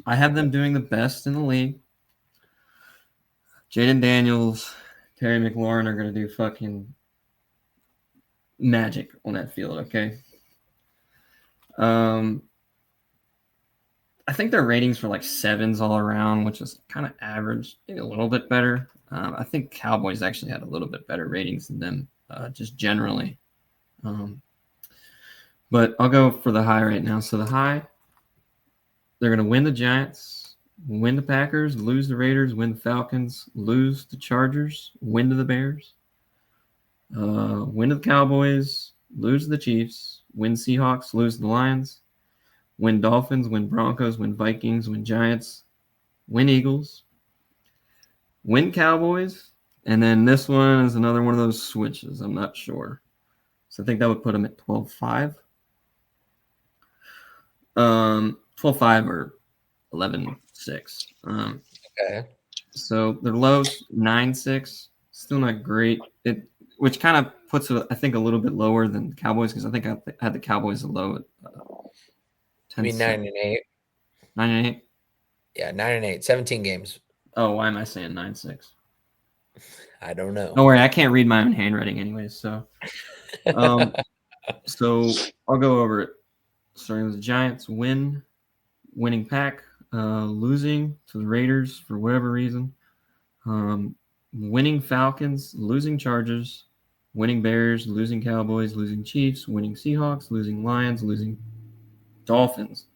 have them doing the best in the league. Jaden Daniels, Terry McLaurin are going to do fucking magic on that field, okay? I think their ratings were like 7s all around, which is kind of average, maybe a little bit better. I think Cowboys actually had a little bit better ratings than them, just generally. But I'll go for the high right now. So the high, they're going to win the Giants, win the Packers, lose the Raiders, win the Falcons, lose the Chargers, win to the Bears, win to the Cowboys, lose to the Chiefs, win Seahawks, lose the Lions, win Dolphins, win Broncos, win Vikings, win Giants, win Eagles, win Cowboys, and then this one is another one of those switches. I'm not sure. So I think that would put them at 12-5. 12-5 or 11-6. Okay. So their lows 9-6, still not great. Which kind of puts it, I think, a little bit lower than the Cowboys because I think I had the Cowboys a low at 10. You mean 9-8? 9-8. Yeah, 9-8. 17 games. Oh, why am I saying 9-6? I don't know. Don't worry, I can't read my own handwriting anyways. So, so I'll go over it. Starting with the Giants, winning pack, losing to the Raiders for whatever reason, winning Falcons, losing Chargers, winning Bears, losing Cowboys, losing Chiefs, winning Seahawks, losing Lions, losing Dolphins,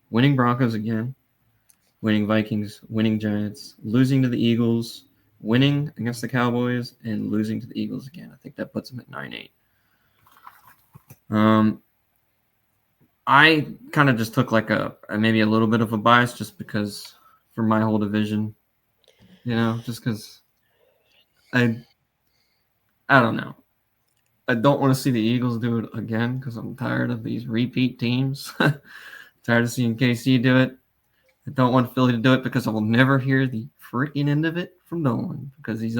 winning Broncos again, winning Vikings, winning Giants, losing to the Eagles, winning against the Cowboys, and losing to the Eagles again. I think that puts them at 9-8. I kind of just took like maybe a little bit of a bias just because for my whole division, just because I don't know. I don't want to see the Eagles do it again because I'm tired of these repeat teams. Tired of seeing KC do it. I don't want Philly to do it because I will never hear the freaking end of it from Nolan because he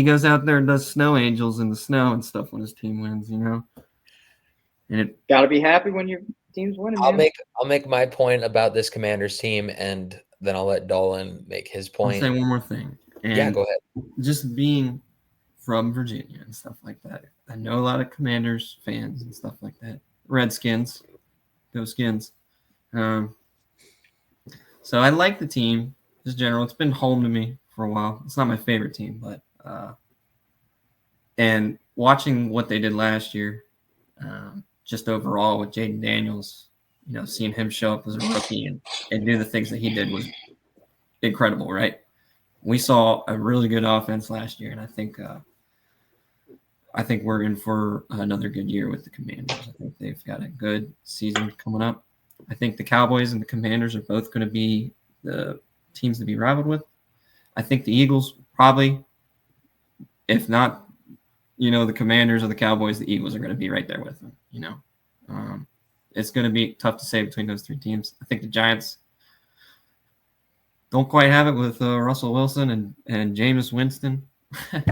goes out there and does snow angels in the snow and stuff when his team wins, And gotta be happy when your team's winning. I'll make my point about this Commanders team, and then I'll let Dolan make his point. I'll say one more thing. And yeah, go ahead. Just being from Virginia and stuff like that, I know a lot of Commanders fans and stuff like that. Redskins, go Skins. So I like the team, just general. It's been home to me for a while. It's not my favorite team, but and watching what they did last year. Just overall with Jaden Daniels, seeing him show up as a rookie and do the things that he did was incredible, right? we saw a really good offense last year, and I think we're in for another good year with the Commanders. I think they've got a good season coming up. I think the Cowboys and the Commanders are both going to be the teams to be rivaled with. I think the Eagles probably, if not, the Commanders or the Cowboys, the Eagles are going to be right there with them. It's going to be tough to say between those three teams. I think the Giants don't quite have it with Russell Wilson and Jameis Winston. I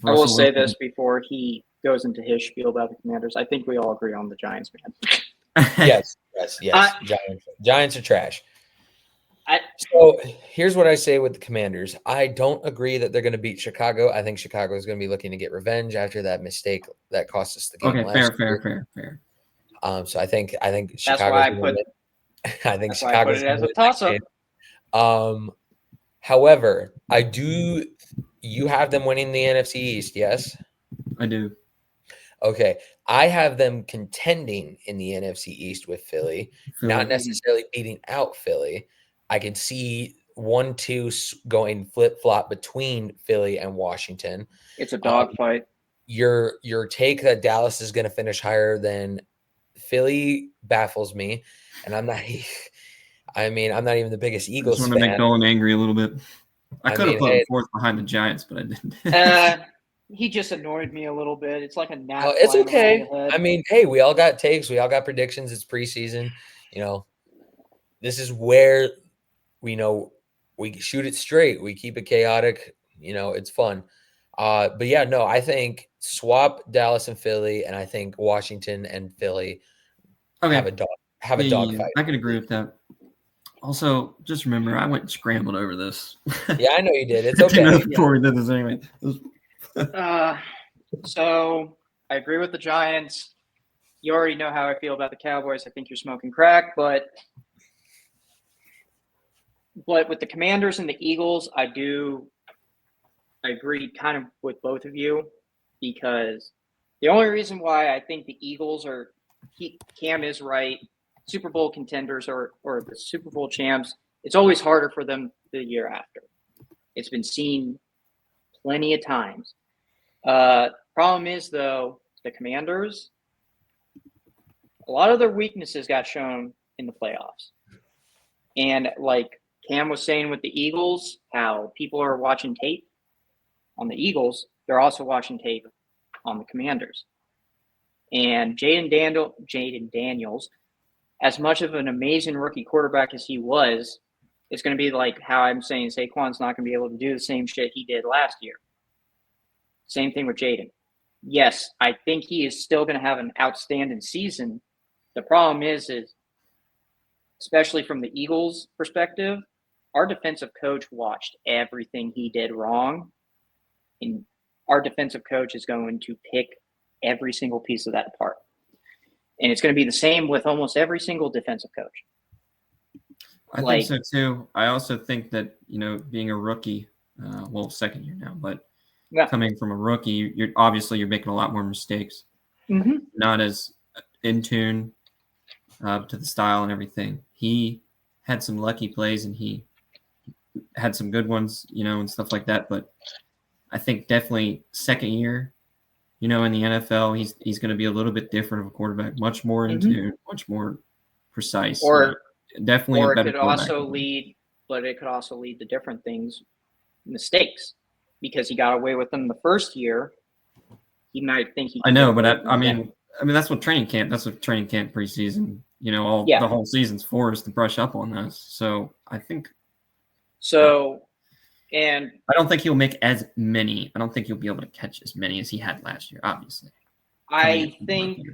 will say this before he goes into his spiel about the Commanders. I think we all agree on the Giants, man. Yes. Giants are trash. So here's what I say with the Commanders. I don't agree that they're going to beat Chicago. I think Chicago is going to be looking to get revenge after that mistake that cost us the game. Okay, fair. So I think Chicago. That's why I put it as a toss-up. However, you have them winning the NFC East, yes? I do. Okay. I have them contending in the NFC East with Philly, not necessarily beating out Philly. I can see 1-2 going flip-flop between Philly and Washington. It's a dogfight. Your take that Dallas is going to finish higher than Philly baffles me, and I'm not even the biggest Eagles fan. I just want to make Dolan angry a little bit. I could have put him fourth behind the Giants, but I didn't. He just annoyed me a little bit. It's like a gnat. It's okay. I mean, hey, we all got takes. We all got predictions. It's preseason. This is where we shoot it straight. We keep it chaotic. It's fun. But yeah, no, I think swap Dallas and Philly, and I think Washington and Philly have a dog fight. I can agree with that. Also, just remember, I went and scrambled over this. Yeah, I know you did. It's okay. Before we did this anyway. So I agree with the Giants. You already know how I feel about the Cowboys. I think you're smoking crack, but with the Commanders and the Eagles, I agree kind of with both of you, because the only reason why I think the Eagles Cam is right, Super Bowl contenders or the Super Bowl champs, it's always harder for them the year after. It's been seen plenty of times. Problem is, though, the Commanders, a lot of their weaknesses got shown in the playoffs. And like Cam was saying with the Eagles, how people are watching tape on the Eagles, they're also watching tape on the Commanders. And Jaden Daniels, as much of an amazing rookie quarterback as he was, it's going to be like how I'm saying Saquon's not going to be able to do the same shit he did last year. Same thing with Jaden. Yes, I think he is still going to have an outstanding season. The problem is especially from the Eagles' perspective, our defensive coach watched everything he did wrong, and our defensive coach is going to pick every single piece of that apart. And it's going to be the same with almost every single defensive coach. I think so too. I also think that, being a rookie, second year now, but coming from a rookie, you're making a lot more mistakes. Mm-hmm. Not as in tune to the style and everything. He had some lucky plays and he had some good ones, and stuff like that. But I think definitely second year, in the NFL, he's going to be a little bit different of a quarterback, much more in tune, much more precise. Definitely a better quarterback. It could also lead to different things, mistakes, because he got away with them the first year. He might think he. I know, but I mean, that's what training camp. That's what training camp preseason. The whole season's for is to brush up on those. So I think. And I don't think he'll make as many. I don't think he'll be able to catch as many as he had last year. Obviously, I think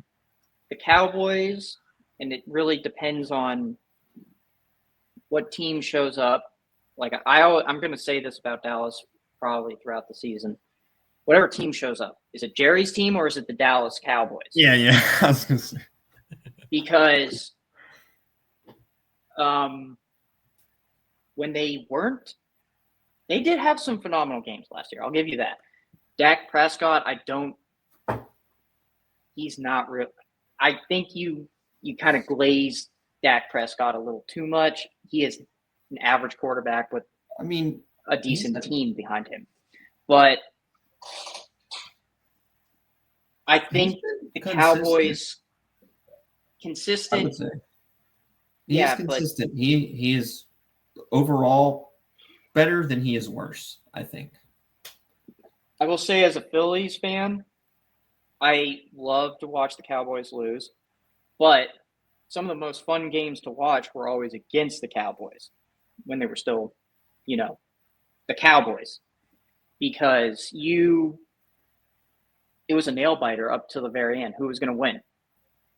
the Cowboys, and it really depends on what team shows up. Like I'm going to say this about Dallas probably throughout the season. Whatever team shows up, is it Jerry's team or is it the Dallas Cowboys? Yeah. I was going to say. Because when they weren't, they did have some phenomenal games last year. I'll give you that. Dak Prescott, he's not real. I think you kind of glazed Dak Prescott a little too much. He is an average quarterback with. I mean, a decent team behind him. But I think the Cowboys consistent. I would say he's consistent. He is overall better than he is worse, I think. I will say, as a Phillies fan, I love to watch the Cowboys lose, but some of the most fun games to watch were always against the Cowboys when they were still, the Cowboys, because it was a nail biter up to the very end. Who was going to win?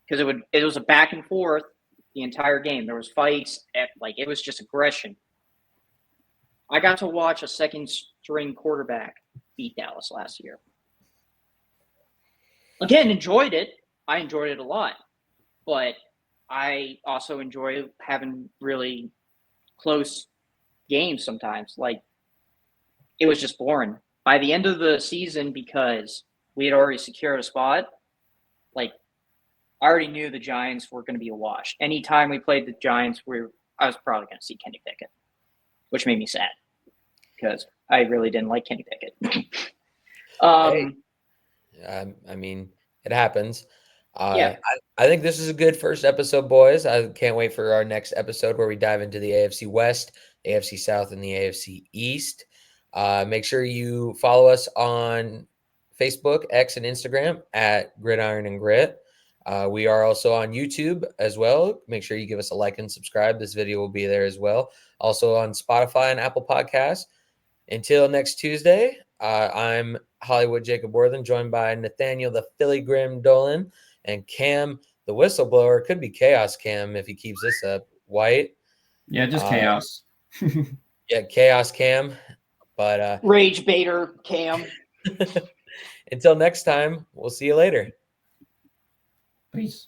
Because it was a back and forth the entire game. There was fights, it was just aggression. I got to watch a second string quarterback beat Dallas last year. Again, enjoyed it. I enjoyed it a lot, but I also enjoy having really close games sometimes. It was just boring. By the end of the season, because we had already secured a spot, I already knew the Giants were going to be a wash. Anytime we played the Giants, I was probably going to see Kenny Pickett, which made me sad because I really didn't like Kenny Pickett. I mean, it happens. Yeah. I think this is a good first episode, boys. I can't wait for our next episode where we dive into the AFC West, AFC South, and the AFC East. Make sure you follow us on Facebook, X, and Instagram at Gridiron and Grit. We are also on YouTube as well. Make sure you give us a like and subscribe. This video will be there as well. Also on Spotify and Apple Podcasts. Until next Tuesday, I'm Hollywood Jacob Worthen, joined by Nathaniel the Philly Grim Dolan and Cam the Whistleblower. Could be Chaos Cam if he keeps this up. White. Yeah, just chaos. Yeah, Chaos Cam. But Rage Baiter Cam. Until next time, we'll see you later. Peace.